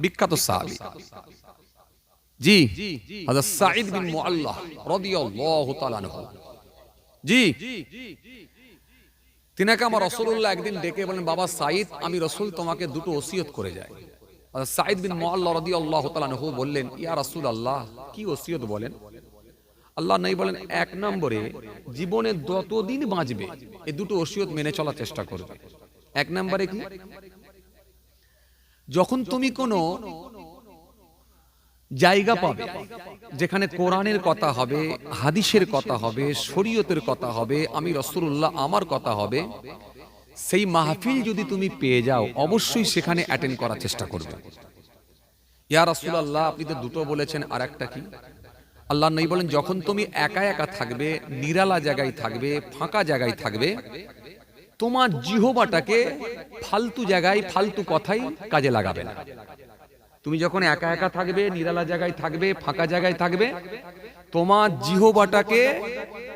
বিখ্যাত সাহাবী, জি, হযরত সাঈদ বিন মুআল্লাহ রাদিয়াল্লাহু তাআলা আনহু। জি, তিনাকে আমার রাসূলুল্লাহ একদিন ডেকে বলেন, বাবা সাঈদ, আমি রাসূল তোমাকে দুটো ওসিয়ত করে যাই। হযরত সাঈদ বিন মুআল্লাহ রাদিয়াল্লাহু তাআলা আনহু বললেন, ইয়া রাসূলুল্লাহ, কি ওসিয়ত বলেন? আল্লাহ নবী বলেন, এক নম্বরে জীবনে যতদিন বাঁচবে এই দুটো ওসিয়ত মেনে চলার চেষ্টা করবে। এক নম্বরে কি? যখন তুমি কোনো জায়গা পাবে যেখানে কোরআনের কথা হবে, হাদিসের কথা হবে, শরীয়তের কথা হবে, আমি রাসূলুল্লাহ আমার কথা হবে, সেই মাহফিল যদি তুমি পেয়ে যাও অবশ্যই সেখানে অ্যাটেন্ড করার চেষ্টা করবে। ইয়া রাসূলুল্লাহ, আপনি তো দুটো বলেছেন, আর একটা কি? আল্লাহ নবী বলেন, যখন তুমি একা একা থাকবে, নিরালা জায়গায় থাকবে, ফাঁকা জায়গায় থাকবে, তোমার জিহ্বাটাকে ফালতু জায়গায় ফালতু কথাই কাজে লাগাবে না। তুমি যখন একা একা থাকবে, নিরালা জায়গায় থাকবে, ফাঁকা জায়গায় থাকবে, তোমার জিহ্বাটাকে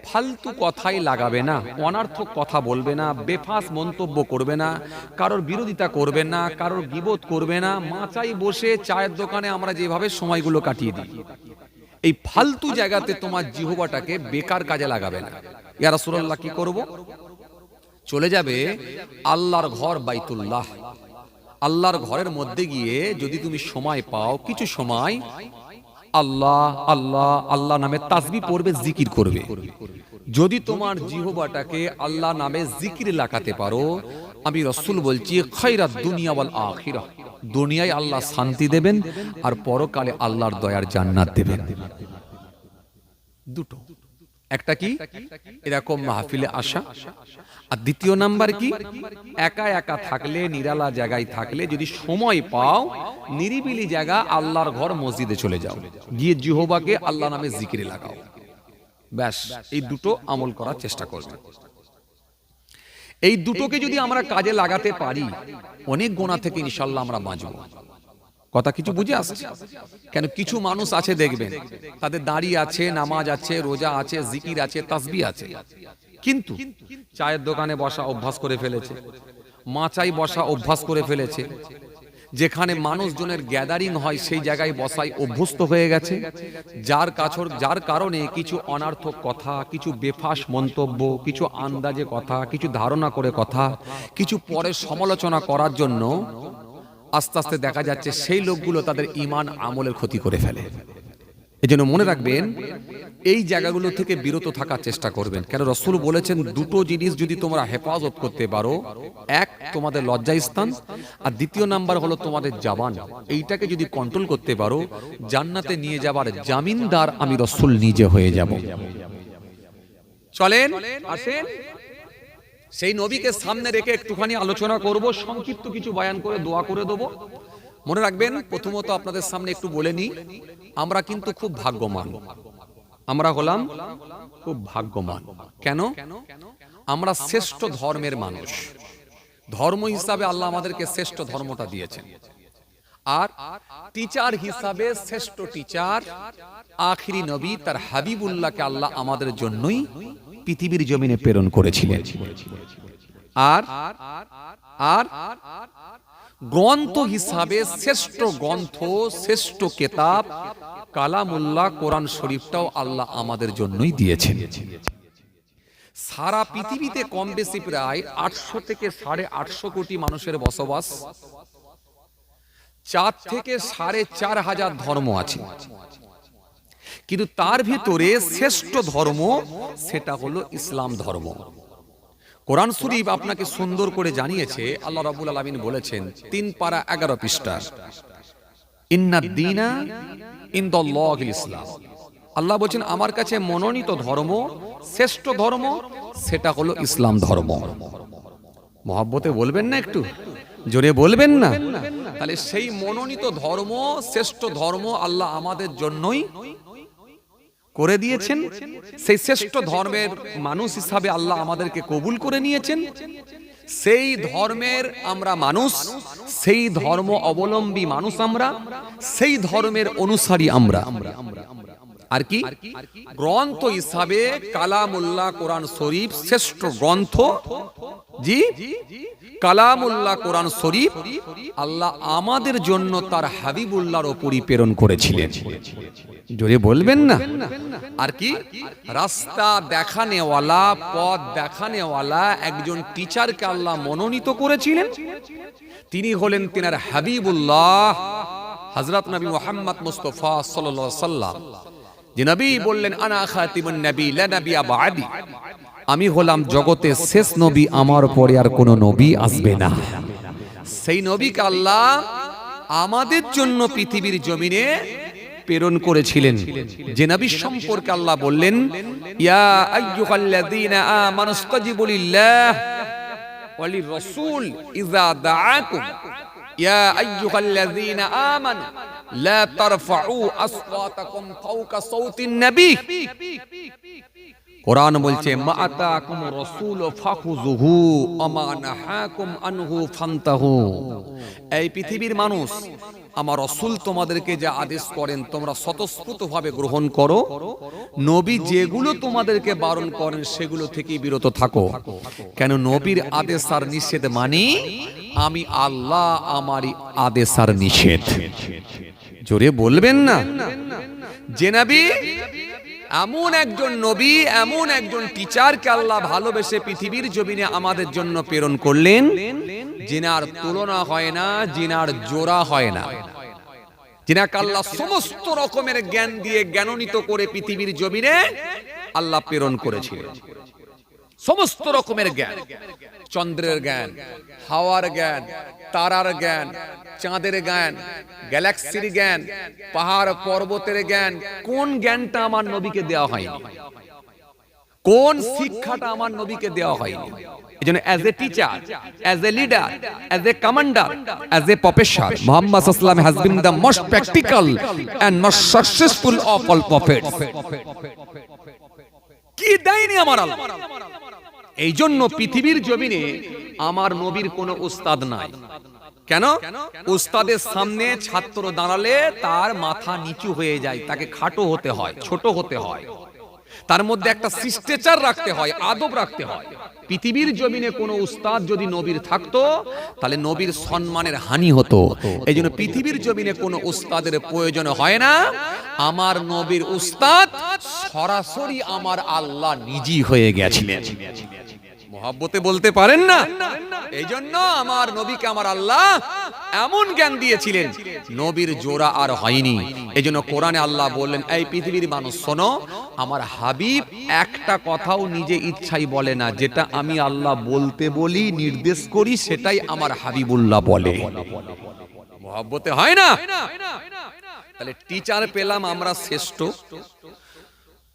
ফালতু কথাই লাগাবে না, অনার্থক কথা বলবে না, বেফাস মন্তব্য করবে না, কারোর বিরোধিতা করবে না, কারোর গীবত করবে না। মাচায় বসে চায়ের দোকানে আমরা যেভাবে সময়গুলো কাটিয়ে দিই, এই ফালতু জায়গাতে তোমার জিহ্বাটাকে বেকার কাজে লাগাবে না। ইয়া রাসূলুল্লাহ, কি করব? চলে যাবে আল্লাহর ঘর বাইতুল্লাহ, আল্লাহর ঘরের মধ্যে গিয়ে যদি তুমি সময় পাও, কিছু সময় আল্লাহ আল্লাহ আল্লাহ নামে তাসবিহ পড়বে, জিকির করবে। যদি তোমার জিহ্বাটাকে আল্লাহ নামে জিকিরে লাগাতে পারো, আমি রাসূল বলছি, খায়রাত দুনিয়া ওয়াল আখিরাহ, দুনিয়ায় আল্লাহ শান্তি দেবেন আর পরকালে আল্লাহর দয়ার জান্নাত দেবেন। দুটো, একটা কি এরকম মাহফিলে আসা, আর দ্বিতীয় নাম্বার কি, একা একা থাকলে, নিরালা জায়গায় থাকলে যদি সময় পাও, নিরিবিলি জায়গা, আল্লাহর ঘর, মসজিদে চলে যাও, গিয়ে জিহ্বাকে আল্লাহ নামে জিকিরে লাগাও। ব্যাস, এই দুটো আমল করার চেষ্টা করবে। এই দুটোকে যদি আমরা কাজে লাগাতে পারি, অনেক গুনাহ থেকে ইনশাআল্লাহ আমরা বাঁচব। কথা কিছু বুঝে আসছে? কেন কিছু মানুষ আছে দেখবেন, তাদের দাড়ি আছে, নামাজ আছে, রোজা আছে, জিকির আছে, তাসবিহ আছে, কিন্তু চায়ের দোকানে বসা অভ্যাস করে ফেলেছে, মাচাই বসা অভ্যাস করে ফেলেছে, যেখানে মানুষজনের গ্যাদারিং হয় সেই জায়গায় বসাই অভ্যস্ত হয়ে গেছে, যার কারণে কিছু অনার্থক কথা, কিছু বেফাস মন্তব্য, কিছু আন্দাজে কথা, কিছু ধারণা করে কথা, কিছু পরে সমালোচনা করার জন্য আস্তে আস্তে দেখা যাচ্ছে সেই লোকগুলো তাদের ঈমান আমলের ক্ষতি করে ফেলে। এজন্য মনে রাখবেন, এই জায়গাগুলো থেকে বিরত থাকার চেষ্টা করবেন। কেন রাসূল বলেছেন, দুটো জিনিস যদি তোমরা হেফাজত করতে পারো, এক তোমাদের লজ্জাস্থান, আর দ্বিতীয় নাম্বার হলো তোমাদের জবান। এইটাকে যদি কন্ট্রোল করতে পারো, জান্নাতে নিয়ে যাবার জামিনদার আমি রাসূল নিজে হয়ে যাব। চলেন আসেন, সেই নবীকে সামনে রেখে একটুখানি আলোচনা করব, সংক্ষিপ্ত কিছু বয়ান করে দোয়া করে দেবো। মনে রাখবেন, প্রথমত আপনাদের সামনে একটু বলে নিই, আমরা কিন্তু খুব ভাগ্যবান। আমরা হলাম খুব ভাগ্যবান। কেন? আমরা শ্রেষ্ঠ ধর্মের মানুষ। ধর্ম হিসাবে আল্লাহ আমাদেরকে শ্রেষ্ঠ ধর্মটা দিয়েছেন, আর টিচার হিসাবে শ্রেষ্ঠ টিচার আখিরি নবী তার হাবিবুল্লাহকে আল্লাহ আমাদের জন্যই পৃথিবীর জমিনে প্রেরণ করেছিলেন। আর আর গ্রন্থ হিসাবে শ্রেষ্ঠ গ্রন্থ, শ্রেষ্ঠ কেতাব কালামুল্লাহ কোরআন শরীফটাও আল্লাহ আমাদের জন্যই দিয়েছেন। সারা পৃথিবীতে কম বেশি প্রায় 800 থেকে 850 কোটি মানুষের বসবাস, 4 থেকে 4,500 ধর্ম আছে, কিন্তু তার ভিতরে শ্রেষ্ঠ ধর্ম সেটা হলো ইসলাম ধর্ম। কোরআন শরীফ আপনাকে সুন্দর করে জানিয়েছে, আল্লাহ রাব্বুল আলামিন বলেছেন 3 পারা 11 পৃষ্ঠা, ইন্নাদ দীনা ইনদাল্লাহিল ইসলাম। আল্লাহ বলেন আমার কাছে মনোনীত ধর্ম, শ্রেষ্ঠ ধর্ম সেটা হলো ইসলাম ধর্ম। মহব্বতে বলবেন না, একটু জোরে বলবেন না? তাহলে সেই মনোনীত ধর্ম, শ্রেষ্ঠ ধর্ম আল্লাহ আমাদের জন্যই করে দিয়েছেন। সেই শ্রেষ্ঠ ধর্মের মানুষ হিসাবে আল্লাহ আমাদেরকে কবুল করে নিয়েছেন। সেই ধর্মের আমরা মানুষ, সেই ধর্ম অবলম্বী মানুষ আমরা, সেই ধর্মের অনুসারী আমরা। আর কি গ্রন্থ হিসাবে কালামুল্লাহ কোরআন শরীফ শ্রেষ্ঠ গ্রন্থ। জি, কালামুল্লাহ কোরআন শরীফ আল্লাহ আমাদের জন্য তার হাবিবুল্লাহর উপরই প্রেরণ করেছিলেন। জোরে বলবেন না? আর কি রাস্তা দেখানেওয়ালা, পথ দেখানেওয়ালা একজন টিচারকে আল্লাহ মনোনীত করেছিলেন। তিনি হলেন তিনার হাবিবুল্লাহ হযরত নবী মুহাম্মদ মুস্তাফা সাল্লাল্লাহু আলাইহি ওয়াসাল্লাম, যে নবী বললেন আনা খাতিমুন নবী লা নবিয়্যা বা'দি, আমি হলাম জগতের শেষ নবী, আমার পরে আর কোনো নবী আসবে না। সেই নবীকে আল্লাহ আমাদের জন্য পৃথিবীর জমিনে প্রেরণ করেছিলেন। যে নবী সম্পর্কে আল্লাহ বললেন, ইয়া আইয়ুহাল্লাযীনা আমানু ইসতাজিবু লিল্লাহ ওয়া লির-রাসূল ইযা দাআকুম ইয়া আইয়ুহাল্লাযীনা আমানু লা তারফাউ আসওয়াতাকুম ফাওকা সাওতিন নবী। কোরআন বলছে মা আতাকুম রাসূল ফাখুযুহু ওয়া মা নাহাকুম আনহু ফান্তাহু। এই পৃথিবীর মানুষ, আমার রাসূল তোমাদেরকে যে আদেশ করেন তোমরা স্বতঃস্ফূর্তভাবে গ্রহণ করো, নবী যেগুলো তোমাদেরকে বারণ করেন সেগুলো থেকে বিরত থাকো। কেন নবীর আদেশ আর নিষেধ মানি আমি আল্লাহ, আমারই আদেশ আর নিষেধ। জোরে বলবেন না? যে নবী এমন একজন নবী, এমন একজন টিচারকে আল্লাহ ভালোবেসে পৃথিবীর জমিনে আমাদের জন্য প্রেরণ করলেন, যিনার তুলনা হয় না, যিনার জোড়া হয় না, যিনাকে আল্লাহ সমস্ত রকমের জ্ঞান দিয়ে জ্ঞানান্বিত করে পৃথিবীর জমিনে আল্লাহ প্রেরণ করেছিলেন। সমস্ত রকমের জ্ঞান, চন্দ্রের জ্ঞান, হাওয়ার জ্ঞান, তারার জ্ঞান, চাঁদের জ্ঞান, গ্যালাক্সির জ্ঞান, পাহাড় পর্বতের জ্ঞান, কোন জ্ঞানটা আমার নবীকে দেওয়া হয়নি? কোন শিক্ষাটা আমার নবীকে দেওয়া হয়নি? এজন্য as a teacher, as a leader, as a commander, as a professor, Muhammad সাল্লাল্লাহু আলাইহি ওয়াসাল্লাম has been the most practical and most successful of all prophets. কি দেয়নি আমার আল্লাহ? এই জন্য পৃথিবীর জমিনে আমার নবীর কোনো উস্তাদ নাই। কেন? উস্তাদের সামনে ছাত্র দাঁড়ালে তার মাথা নিচু হয়ে যায়, তাকে খাটো হতে হয়, ছোট হতে হয়। তার মধ্যে একটা শিষ্টাচার রাখতে হয়, আদব রাখতে হয়। পৃথিবীর জমিনে কোনো উস্তাদ যদি নবীর থাকতো তাহলে নবীর সম্মানের হানি হতো। এই জন্য পৃথিবীর জমিনে কোনো উস্তাদের প্রয়োজন হয় না। আমার নবীর উস্তাদ সরাসরি আমার আল্লাহ নিজেই হয়ে গেছিলেন। মহব্বতে বলতে পারেন না? এই জন্য আমার নবীকে আমার আল্লাহ এমন জ্ঞান দিয়েছিলেন, নবীর জোড়া আর হয়নি। এই জন্য কোরআনে আল্লাহ বললেন, এই পৃথিবীর মানুষ শোনো, আমার হাবিব একটা কথাও নিজে ইচ্ছাই বলে না, যেটা আমি আল্লাহ বলতে বলি, নির্দেশ করি, সেটাই আমার হাবিবুল্লাহ বলে। মহব্বতে হয় না? তাহলে টিচার পেলাম আমরা শ্রেষ্ঠ,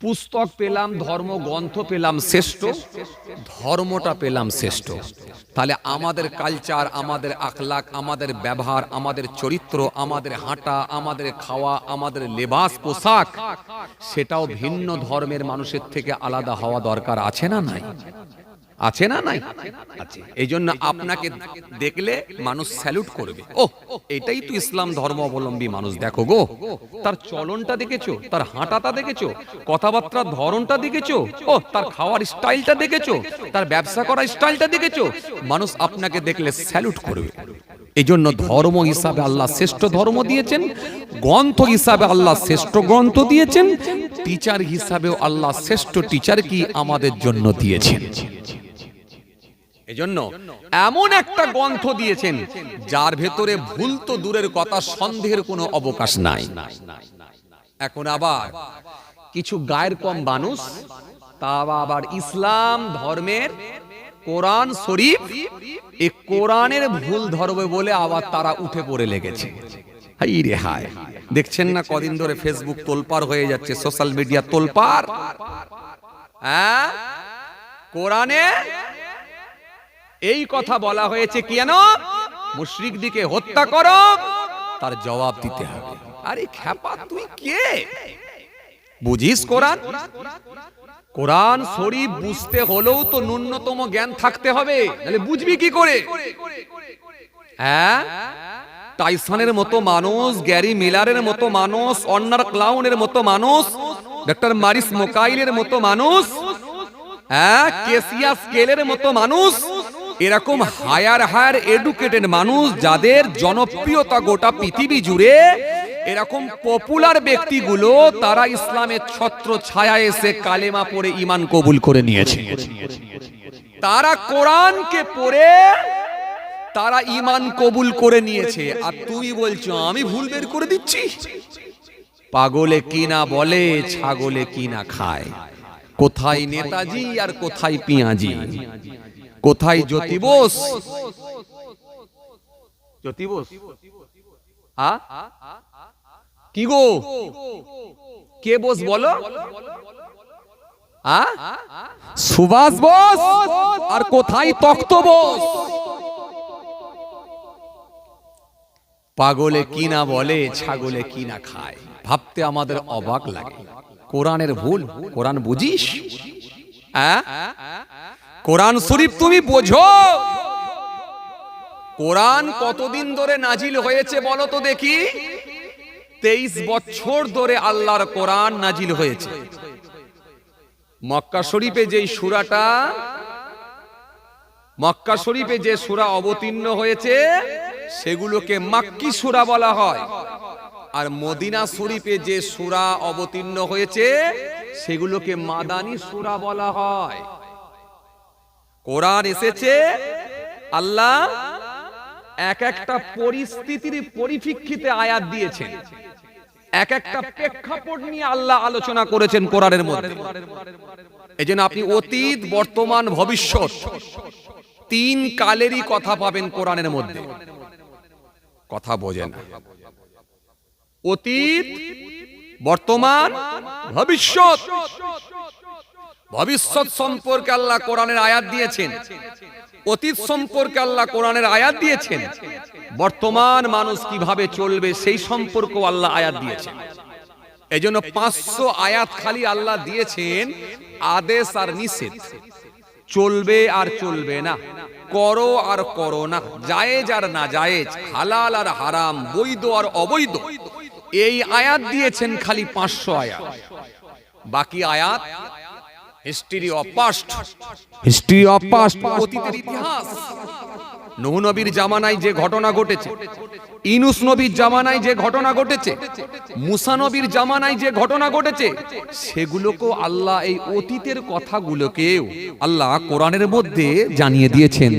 পুস্তক পেলাম, ধর্মগ্রন্থ পেলাম শ্রেষ্ঠ, ধর্মটা পেলাম শ্রেষ্ঠ। তাহলে আমাদের কালচার, আমাদের আখলাক, আমাদের ব্যবহার, আমাদের চরিত্র, আমাদের হাঁটা, আমাদের খাওয়া, আমাদের লেবাস পোশাক, সেটাও ভিন্ন ধর্মের মানুষের থেকে আলাদা হওয়া দরকার আছে না নাই? আছে না নাই? আছে। এই জন্য আপনাকে দেখলে মানুষ স্যালুট করবে, ও এটাই তো ইসলাম ধর্ম অবলম্বী মানুষ, দেখো গো, তার চলনটা দেখেছো, তার হাঁটাটা দেখেছো, কথাবার্তার ধরনটা দেখেছো, ও তার খাওয়ার স্টাইলটা দেখেছো, তার ব্যবসা করার স্টাইলটা দেখেছো, মানুষ আপনাকে দেখলে স্যালুট করবে। এই জন্য ধর্ম হিসাবে আল্লাহ শ্রেষ্ঠ ধর্ম দিয়েছেন, গ্রন্থ হিসাবে আল্লাহ শ্রেষ্ঠ গ্রন্থ দিয়েছেন, টিচার হিসাবেও আল্লাহ শ্রেষ্ঠ টিচার কি আমাদের জন্য দিয়েছেন। এজন্য এমন একটা গ্রন্থ দিয়েছেন যার ভেতরে ভুল তো দূরের কথা, সন্দেহের কোনো অবকাশ নাই। এখন আবার কিছু গায়ের কম মানুষ, তা আবার ইসলাম ধর্মের কোরআন শরীফ, এই কোরআনের ভুল ধরবে বলে আবার তারা উঠে পড়ে লেগেছে। হাই রে হায়, দেখছেন না কদিন ধরে ফেসবুক তোলপাড় হয়ে যাচ্ছে, সোশ্যাল মিডিয়া তোলপাড়। হ্যাঁ, কোরআনে এই কথা বলা হয়েছে, কেন মুশরিকদিকে হত্যা করো, তার জবাব দিতে হবে। আরে খ্যাপা, তুই কে? বুঝিস কোরআন? কোরআন শরীফ বুঝতে হলেও তো ন্যূনতম জ্ঞান থাকতে হবে, তাহলে বুঝবি কি করে? হ্যাঁ, টাইসনের মতো মানুষ, গ্যারি মিলারের মতো মানুষ, অন্নার ক্লাউনের মতো মানুষ, ডক্টর মারিস মোকাইলের মতো মানুষ, হ্যাঁ, কেসিয়া স্কেলের মতো মানুষ, এরকম হায়ার এডুকেটেড মানুষ যাদের জনপ্রিয়তা গোটা পৃথিবী জুড়ে, এরকম পপুলার ব্যক্তিগুলো তারা ইসলামের ছত্র ছায়া এসে কালেমা পড়ে ঈমান কবুল করে নিয়েছে। তারা কোরআনকে পড়ে তারা ঈমান কবুল করে নিয়েছে, আর তুমি বলছো আমি ভুল বের করে দিচ্ছি। পাগলে কি না বলে, ছাগলে কি না খায়, কোথায় নেতাজি আর কোথায় পিয়াজি, কোথায় জ্যোতি বোস? জ্যোতি বোস কি গো, কে বোস বলো? সুভাষ বোস আর কোথায় তখ্ত বোস? পাগলে কি না বলে, ছাগলে কি না খায়, ভাবতে আমাদের অবাক লাগে। কোরআনের ভুল, কোরআন বুঝিস? কোরআন শরীফ তুমি বোঝো? কোরআন কতদিন ধরে নাজিল হয়েছে বলো তো দেখি? 23 বছর ধরে আল্লাহর কোরআন নাজিল হয়েছে। মক্কা শরীফে যেই সূরাটা, মক্কা শরীফে যে সূরা অবতীর্ণ হয়েছে সেগুলোকে মাক্কি সূরা বলা হয়, আর মদিনা শরীফে যে সূরা অবতীর্ণ হয়েছে সেগুলোকে মাদানী সূরা বলা হয়। কোরআন এসেছে, আল্লাহ এক একটা পরিস্থিতির পরিপ্রেক্ষিতে আয়াত দিয়েছেন, এক একটা প্রেক্ষাপট নিয়ে আল্লাহ আলোচনা করেছেন কোরআনের মধ্যে। এজন্য আপনি অতীত, বর্তমান, ভবিষ্যৎ তিন কালেরই কথা পাবেন কোরআনের মধ্যে। কথা বোঝেন? অতীত, বর্তমান, ভবিষ্যৎ। ভবিষ্যৎ সম্পর্কে আল্লাহ কোরআনের আয়াত দিয়েছেন, অতীত সম্পর্কে আল্লাহ কোরআনের আয়াত দিয়েছেন, বর্তমান মানুষ কিভাবে চলবে সেই সম্পর্কে আল্লাহ আয়াত দিয়েছেন। এজন্য 500 আয়াত খালি আল্লাহ দিয়েছেন আদেশ আর নিষেধ, চলবে আর চলবে না, করো আর করো না, জায়েজ আর না জায়েজ, হালাল আর হারাম, বৈধ আর অবৈধ, এই আয়াত দিয়েছেন খালি 500 আয়াত। বাকি আয়াত history of past, history of past, অতীতের ইতিহাস। নূহ নবীর জামানায় যে ঘটনা ঘটেছে, ইউনূস নবীর জামানায় যে ঘটনা ঘটেছে, মুসা নবীর জামানায় যে ঘটনা ঘটেছে, সেগুলোকেও আল্লাহ, এই অতীতের কথাগুলোকেও আল্লাহ কোরআনের মধ্যে জানিয়ে দিয়েছেন।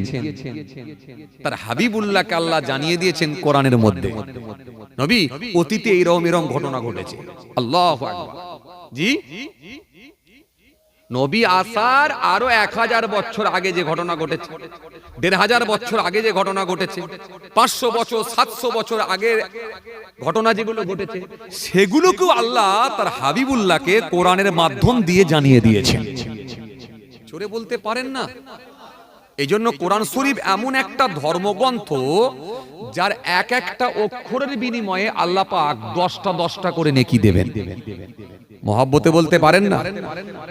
তার হাবিবুল্লাহকে আল্লাহ জানিয়ে দিয়েছেন কোরআনের মধ্যে, নবী অতীতে এরকম এরকম ঘটনা ঘটেছে। আল্লাহু আকবার। জি, নবী আসার আরো 1000 বছর আগে যে ঘটনা ঘটেছে, 1500 বছর আগে যে ঘটনা ঘটেছে, 500 বছর 700 বছর আগে ঘটনা যেগুলো ঘটেছে, সেগুলোকেও আল্লাহ তার হাবিবুল্লাহকে কোরআনের মাধ্যম দিয়ে জানিয়ে দিয়েছেন। জোরে বলতে পারেন না? এই জন্য কোরআন শরীফ এমন একটা ধর্মগ্রন্থ, যার এক একটা অক্ষরের বিনিময়ে আল্লাহ পাক 10টা করে নেকি দেবেন। মহব্বতে বলতে পারেন না?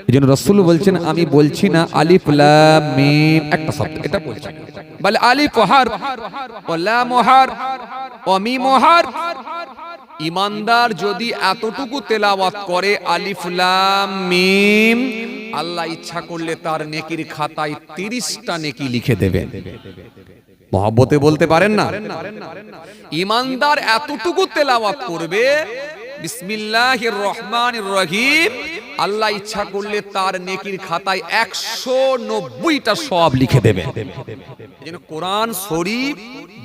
এই জন্য রাসূল বলছেন, আমি বলছি না আলিফ লাম মিম একটা শব্দ, এটা বলছি না, বলে আলিফ হারফ ও লাম হারফ ও মিম হারফ। ইমানদার যদি এতটুকু তেলাওয়াত করে আলিফ লাম মিম, আল্লাহ ইচ্ছা করলে তার নেকির খাতায় 30টা নেকি লিখে দেবেন। মহব্বতে বলতে পারেন না? ইমানদার এতটুকু তেলাওয়াত করবে, বিসমিল্লাহির রহমানির রহিম, আল্লাহ ইচ্ছা করলে তার নেকির খাতায় 190টা সওয়াব লিখে দেবেন। যেন কোরআন শরীফ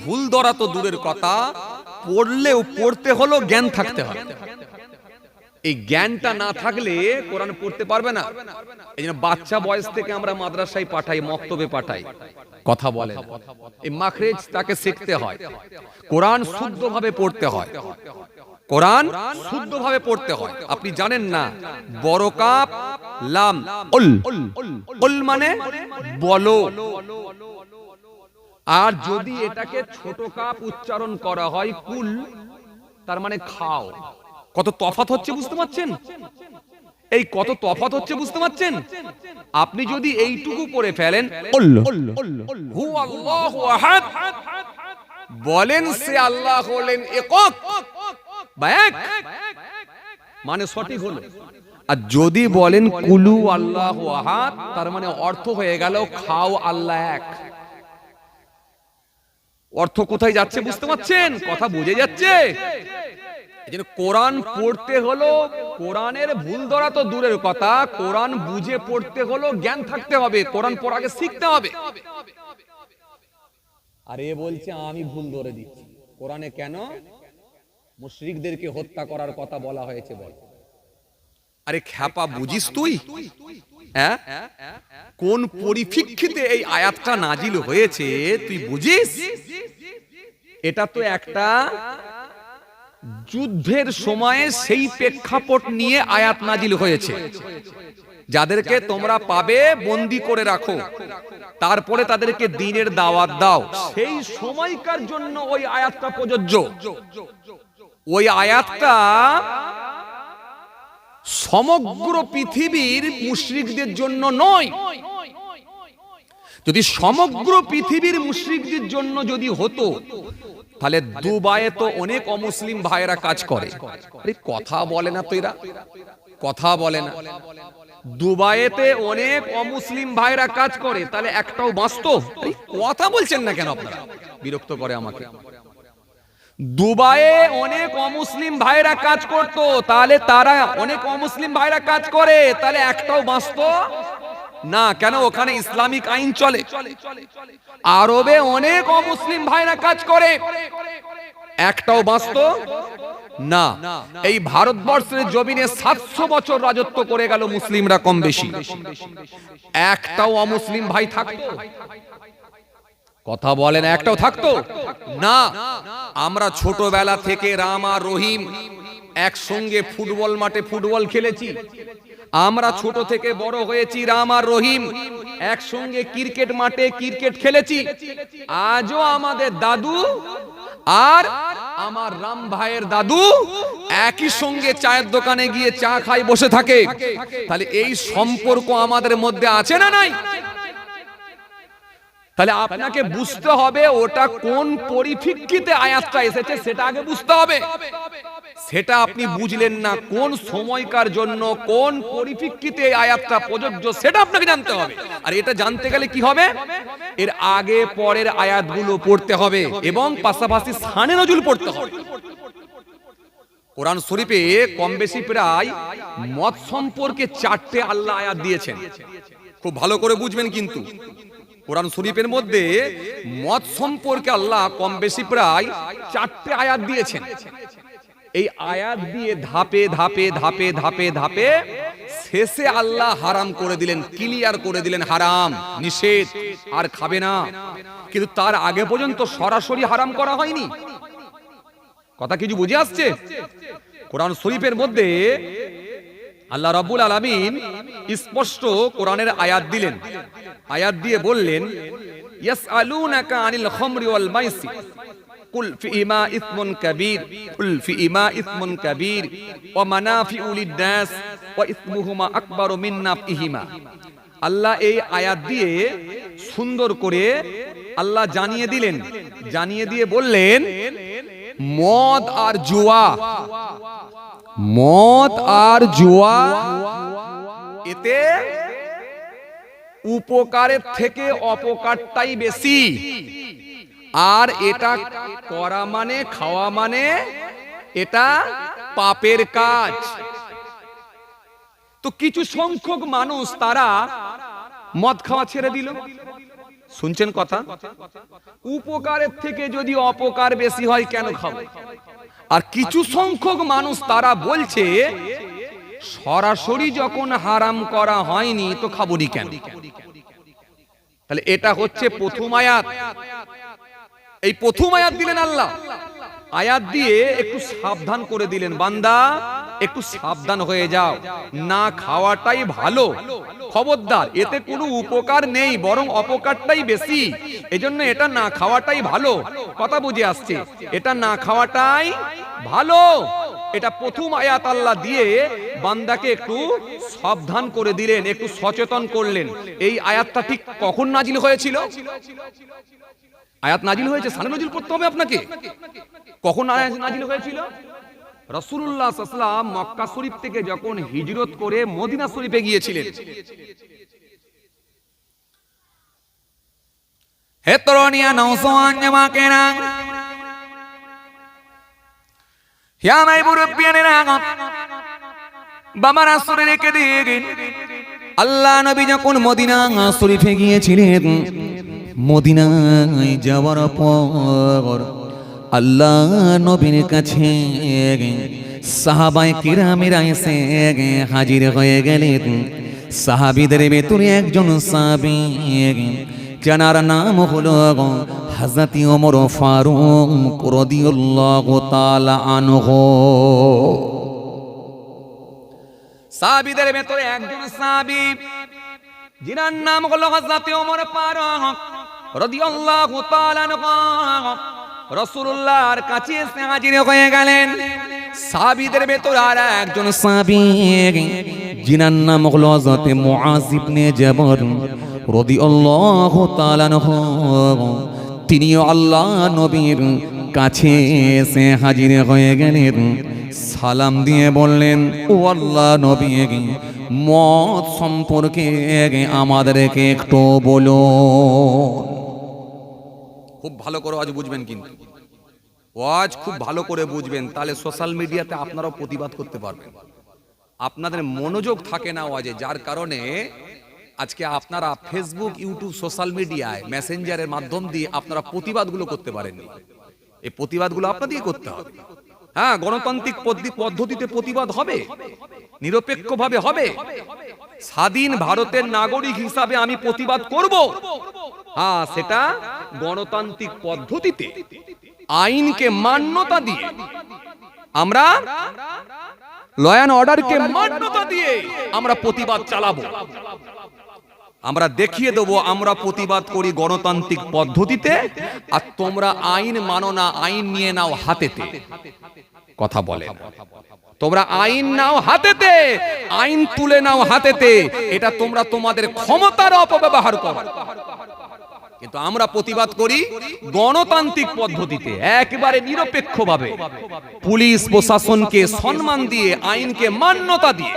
ভুল ধরা তো দূরের কথা, পড়লেও পড়তে হলো জ্ঞান থাকতে হবে। এই জ্ঞানটা না থাকলে কোরআন পড়তে পারবে না। এই জন্য বাচ্চা বয়স থেকে আমরা মাদ্রাসায় পাঠাই, মক্তবে পাঠাই, কথা বলে না। এই মাখরেজ তাকে শিখতে হয়, কোরআন শুদ্ধভাবে পড়তে হয়, কোরআন শুদ্ধভাবে পড়তে হয়। আপনি জানেন না, বড় কাপ লাম উল, উল মানে বলো, আর যদি এটাকে ছোট কাপ উচ্চারণ করা হয় কুল, তার মানে খাও। কত তফাৎ হচ্ছে বুঝতে পারছেন? এই কত তফাৎ হচ্ছে বুঝতে পারছেন? আপনি যদি এইটুকু পড়ে ফেলেন হু আল্লাহু আহাদ, বলেন সে আল্লাহ হলেন একক বা এক, মানে সঠিক হলো। আর যদি বলেন কুলু আল্লাহু আহাদ, তার মানে অর্থ হয়ে গেল খাও আল্লাহ এক। অর্থ কোথায় যাচ্ছে বুঝতে পারছেন? কথা বুঝে যাচ্ছে? এজন্য কোরআন পড়তে হলো, কোরআনের ভুল ধরা তো দূরের কথা, কোরআন বুঝে পড়তে হলো জ্ঞান থাকতে হবে, কোরআন পড়া আগে শিখতে হবে। আর এ বলছে আমি ভুল ধরে দিচ্ছি। কোরআনে কেন মুশরিকদেরকে হত্যা করার কথা বলা হয়েছে বল? আরে খ্যাপা, বুঝিস তুই? হ্যাঁ, কোন পরিপ্রেক্ষিতে এই আয়াতটা নাজিল হয়েছে তুই বুঝিস? এটা তো একটা যুদ্ধের সময়ে সেই প্রেক্ষাপট নিয়ে আয়াত নাজিল হয়েছে। যাদেরকে তোমরা পাবে বন্দী করে রাখো, তারপরে তাদেরকে দ্বীনের দাওয়াত দাও, সেই সময়কার জন্য ওই আয়াতটা প্রযোজ্য। ওই আয়াতটা সমগ্র পৃথিবীর মুশরিকদের জন্য নয়। যদি সমগ্র পৃথিবীর মুশরিকদের জন্য যদি হতো, তাহলে দুবাইয়ে তো অনেক অমুসলিম ভাইরা কাজ করে। আরে কথা বলে না তো এরা, কথা বলে না। দুবাইতে অনেক অমুসলিম ভাইরা কাজ করে, তাহলে একটাও বাঁচতো? কথা বলছেন না কেন আপনারা? বিরক্ত করে আমাকে। দুবাইয়ে অনেক অমুসলিম ভাইরা কাজ করতো, তাহলে তারা অনেক অমুসলিম ভাইরা কাজ করে, তাহলে একটাও বাঁচতো না কেন? ওখানে ইসলামিক আইন চলে। আরবে অনেক অমুসলিম ভাইরা কাজ করে, একটাও বাঁচতো না। এই ভারতবর্ষের জমিনে 700 বছর রাজত্ব করে গেল মুসলিমরা কম বেশি, একটাও অমুসলিম ভাই থাকতো? কথা বলেন, একটাও থাকতো না। আমরা ছোটবেলা থেকে রাম আর রহিম একসঙ্গে ফুটবল মাঠে ফুটবল খেলেছি। আমরা ছোট থেকে বড় হয়েছি, রাম আর রহিম একসঙ্গে ক্রিকেট মাঠে ক্রিকেট খেলেছি। আজও আমাদের দাদু আর আমার রাম ভাইয়ের দাদু একই সঙ্গে চায়ের দোকানে গিয়ে চা খাই বসে থাকে। তাহলে এই সম্পর্ক আমাদের মধ্যে আছে না নাই? তাহলে আপনাকে বুঝতে হবে ওটা কোন পরিপ্রেক্ষিতে আয়াতটা এসেছে, সেটা আগে বুঝতে হবে। সেটা আপনি বুঝলেন না, কোন সময়কার জন্য কোন পরিপ্রেক্ষিতে এই আয়াতটা প্রযোজ্য সেটা আপনাকে জানতে হবে। আর এটা জানতে গেলে কি হবে, এর আগে পরের আয়াতগুলো পড়তে হবে এবং পাশাপাশি শানে নজুল পড়তে হবে। কোরআন শরীফে কম বেশি প্রায় মদ সম্পর্কে 4টে আল্লাহ আয়াত দিয়েছেন, খুব ভালো করে বুঝবেন। কিন্তু কোরআন শরীফের মধ্যে মদ সম্পর্কে আল্লাহ কম বেশি প্রায় 4টে আয়াত দিয়েছেন। এই আয়াত দিয়ে ধাপে ধাপে ধাপে ধাপে ধাপে শেষে আল্লাহ হারাম করে দিলেন, ক্লিয়ার করে দিলেন হারাম নিষেধ আর খাবে না। কিন্তু তার আগে পর্যন্ত সরাসরি হারাম করা হয়নি। কথা কিছু বুঝে আসছে? কোরআন শরীফের মধ্যে আল্লাহ রাব্বুল আলামিন স্পষ্ট কোরআনের আয়াত দিলেন, আয়াত দিয়ে বললেন ইয়াসআলুনাকা আনিল খামরি ওয়াল মাইসির কুল ফিহিমা ইসমুন কাবীর কুল ফিহিমা ইসমুন কাবীর ওয়া মানাফিউ লিন-নাস ওয়া ইসমুহুমা আকবারু মিন নাফইহিমা। আল্লাহ এই আয়াত দিয়ে সুন্দর করে আল্লাহ জানিয়ে দিলেন, জানিয়ে দিয়ে বললেন মদ আর জুয়া, মদ আর জুয়া এতে উপকারের থেকে অপকারটাই বেশি। আর এটা করা মানে খাওয়া মানে এটা পাপের কাজ। তো কিছু সংখ্যক মানুষ তারা মদ খাওয়া ছেড়ে দিল। শুনছেন কথা? উপকারের থেকে যদি অপকার বেশি হয় কেন খাবো? আর কিছু সংখ্যক মানুষ তারা বলছে সরাসরি যখন হারাম করা হয়নি তো খাবনি কেন? তাহলে এটা হচ্ছে প্রথম আয়াত। এই প্রথম আয়াত দিলেন আল্লাহ, আয়াত দিয়ে একটু সাবধান করে দিলেন, বান্দা একটু সাবধান হয়ে যাও, না খাওয়াটাই ভালো, খবরদার, এতে কোনো উপকার নেই বরং অপকারটাই বেশি, এজন্য এটা না খাওয়াটাই ভালো। কথা বুঝে আসছে? এটা না খাওয়াটাই ভালো। এটা প্রথম আয়াত আল্লাহ দিয়ে বান্দাকে একটু সাবধান করে দিলেন, একটু সচেতন করলেন। এই আয়াতটা ঠিক কখন নাজিল হয়েছিল? আয়াত নাজিল হয়েছে, শানে নজুল পড়তে হবে আপনাকে। কখন আয়াত নাজিল হয়েছিল? রাসূলুল্লাহ সাল্লাল্লাহু আলাইহি ওয়াসাল্লাম মক্কা শরীফ থেকে যখন হিজরত করে মদিনা শরীফে গিয়েছিলেন। হে তরুণিয়া নওজওয়ান জামাকেরা, হে আমার মুরব্বিয়ানেরা, বাবা রাসূলের রেখে দিয়ে আল্লাহ নবী যখন মদিনা শরীফে গিয়েছিলেন, মদিনায় যাওয়ার পর আল্লাহ নবীর কাছে সাহাবায়ে কিরামেরা এসে হাজির হয়ে গেলেন। সাহাবীদের ভেতরে একজন সাহাবী যার নাম হলো হযরত ওমর ফারুক রাদিয়াল্লাহু তাআলা আনহু। সাহাবীদের ভেতরে একজন সাহাবী যার নাম হলো হযরত ওমর ফারুক রাদিয়াল্লাহু তাআলা আনহু রাসূলুল্লাহর কাছে এসে হাজির হয়ে গেলেন। সাহাবীদের ভেতরে আর একজন সাহাবী যার নাম হলো হযরত মুআয ইবনে জাবর রাদিয়াল্লাহু তাআলা আনহু। তিনিও আল্লাহ নবীর কাছে এসে হাজির হয়ে গেলেন। সালাম দিয়ে বললেন, ও আল্লাহ নবী, মদ সম্পর্কে আমাদেরকে একটু বলুন। খুব ভালো করে আজ বুঝবেন, কিন্তু ওয়াজ খুব ভালো করে বুঝবেন, তাহলে সোশ্যাল মিডিয়াতে আপনারাও প্রতিবাদ করতে পারবেন। আপনাদের মনোযোগ থাকে না ওয়াজে, যার কারণে আজকে আপনারা ফেসবুক, ইউটিউব, সোশ্যাল মিডিয়ায় মেসেঞ্জারের মাধ্যম দিয়ে আপনারা প্রতিবাদগুলো করতে পারেননি। এই প্রতিবাদগুলো আপনাদেরই করতে হবে। হ্যাঁ, গণতান্ত্রিক পদ্ধতিতে প্রতিবাদ হবে, নিরপেক্ষভাবে হবে। স্বাধীন ভারতের নাগরিক হিসাবে আমি প্রতিবাদ করব, হ্যাঁ, সেটা গণতান্ত্রিক পদ্ধতিতে আইনকে মান্যতা দিয়ে, আমরা ল অ্যান্ড অর্ডারকে মান্যতা দিয়ে আমরা প্রতিবাদ চালাবো। আমরা দেখিয়ে দেবো আমরা প্রতিবাদ করি গণতান্ত্রিক পদ্ধতিতে, আর তোমরা আইন মানো না, আইন নিয়ে নাও হাতেতে। কথা বলে, তোমরা আইন নাও হাতেতে, আইন তুলে নাও হাতেতে, এটা তোমরা তোমাদের ক্ষমতার অপব্যবহার করো। কিন্তু আমরা প্রতিবাদ করি গণতান্ত্রিক পদ্ধতিতে, একেবারে নিরপেক্ষভাবে, পুলিশ প্রশাসনকে সম্মান দিয়ে, আইনকে মান্যতা দিয়ে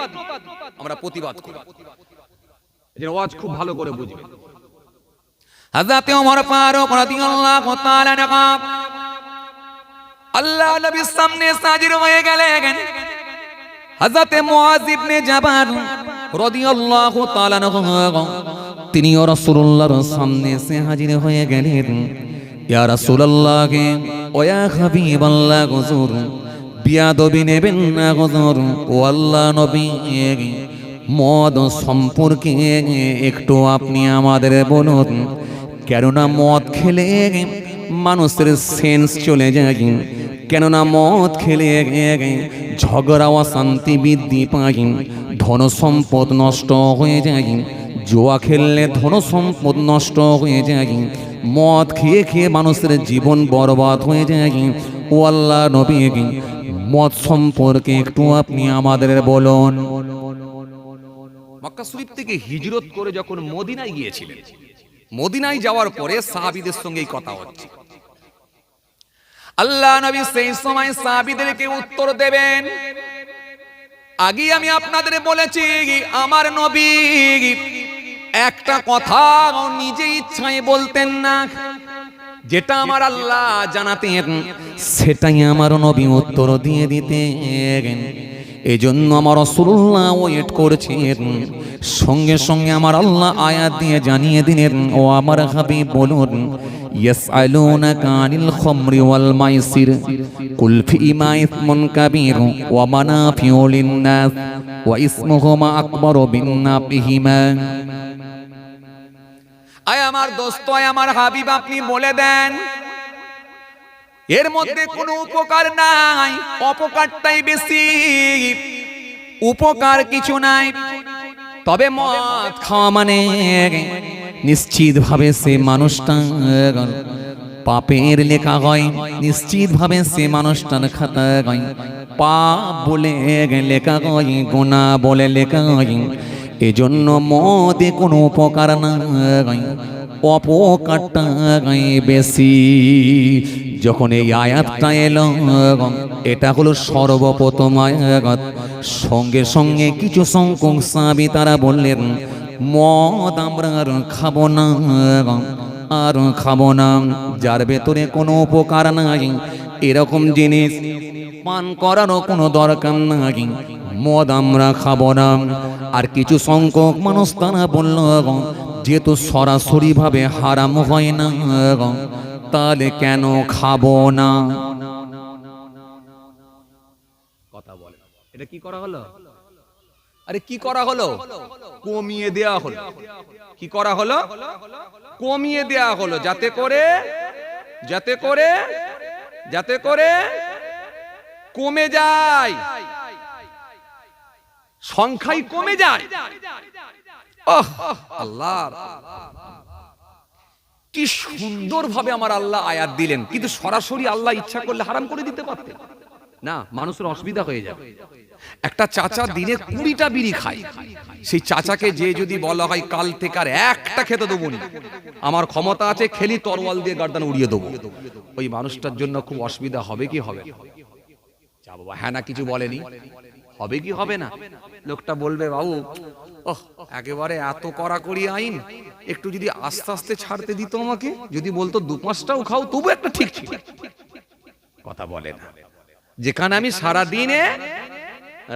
আমরা প্রতিবাদ করি। এই ওয়াজ খুব ভালো করে বুঝবেন। হযরত ওমর ফারুক রাদিয়াল্লাহু তাআলা আনহু আল্লাহ নবীর সামনে হাজির হয়ে গেলেন। হযরত মুআয ইবনে জাবাল রাদিয়াল্লাহু তাআলা আনহু তিনিও রাসূলুল্লাহর সামনে এসে হাজির হয়ে গেলেন। ইয়া রাসূলুল্লাহ ওয়া ইয়া হাবিবাল্লাহ, হুজুর বিয়াদবি নেবেন না হুজুর। ও আল্লাহ নবী, মদ সম্পর্কে একটু আপনি আমাদের বলুন, কেননা মদ খেলে মানুষের সেন্স চলে যায়, কেননা মদ খেলে ঝগড়া অশান্তি বৃদ্ধি পায়, ধন সম্পদ নষ্ট হয়ে যায়, জুয়া খেললে ধন সম্পদ নষ্ট হয়ে যায়, মদ খেয়ে খেয়ে মানুষের জীবন বরবাদ হয়ে যায়। ও আল্লাহ নবী, মদ সম্পর্কে একটু আপনি আমাদের বলুন। মক্কা শরীফ থেকে হিজরত করে যখন মদিনায় গিয়েছিলেন, মদিনায় যাওয়ার পরে সাহাবীদের সঙ্গে এই কথা হচ্ছে। আল্লাহ নবী সেই সময় সাহাবীদেরকে উত্তর দেবেন। আগে আমি আপনাদের বলেছি, আমার নবী একটা কথা নিজে ইচ্ছায় বলতেন না, যেটা আমার আল্লাহ জানাতেন সেটাই আমার নবী উত্তর দিয়ে দিতেন। এই জন্য আমার রাসূলুল্লাহ ওয়েট করছেন, সঙ্গে সঙ্গে আমার আল্লাহ আয়াত দিয়ে জানিয়ে দিলেন, ও আমার হাবিব বলুন, ইয়াসআলুনাকা আনিল খামরি ওয়াল মাইসির কুল ফীমা ইসমুন কাবীর ওয়া মানাফিউ লিন-নাস ওয়া ইসমুহুমা আকবারু মিন নাফিহিমা। আয় আমার দোস্ত, আয় আমার হাবিব, আপনি বলে দেন, এর মধ্যে কোনো উপকার নাই, অপকারটাই বেশি, উপকার কিছু নাই। তবে মদ খাওয়া মানে নিশ্চিত ভাবে সে মানুষটা পাপের লেখা হয়, নিশ্চিত ভাবে সে মানুষটার খাতা হয় পাপ বলে লেখা হয়, গুনাহ বলে লেখা হয়। এজন্য মদে কোনো উপকার নাই, অপকারটা বেশি। যখন এই আয়াতটা এলো, এটা হলো সর্বপ্রথম আয়াত, সঙ্গে সঙ্গে কিছু সংখ্যক সাহাবী তারা বললেন, মদ আমরা আর খাবো না, আর খাবো না, যার ভেতরে কোনো উপকার নাই, এরকম জিনিস পান করারও কোনো দরকার নাই, মদ আমরা খাবো না। আর কিছু সংখ্যক মানুষ তারা বলল, যেহেতু সরাসরি ভাবে হারাম হয় না, তাহলে কেন খাবো না? কথা বলে, এটা কি করা হলো? আরে কি করা হলো? কমিয়ে দেয়া হলো। কি করা হলো? কমিয়ে দেয়া হলো, যাতে করে কমে যায়, সংখ্যাই কমে যায়। আল্লাহ কি সুন্দর ভাবে আমার আল্লাহ আয়াত দিলেন, কিন্তু সরাসরি আল্লাহ ইচ্ছা করলে হারাম করে দিতে পারতেন না, মানুষের অসুবিধা হয়ে যাবে। একটা চাচা দিনে 20টা বিড়ি খায়, সেই চাচাকে যে যদি বলা হয় কাল থেকে আর একটা খেতে দেবো না, আমার ক্ষমতা আছে, খেলি তরোয়াল দিয়ে গর্দান উড়িয়ে দেবো, ওই মানুষটার জন্য খুব অসুবিধা হবে কি হবে না? যা বাবা, হ্যাঁ না কিছু বলেনি, হবে কি হবে না? লোকটা বলবে, বাবু ওহ একেবারে এত কড়াকড়ি আইন, একটু যদি আস্তে আস্তে ছাড়তে দিত আমাকে, যদি বলতো 2-5টাও খাও তবু একটা ঠিক ছিল। কথা বলে না, যেখানে আমি সারা দিনে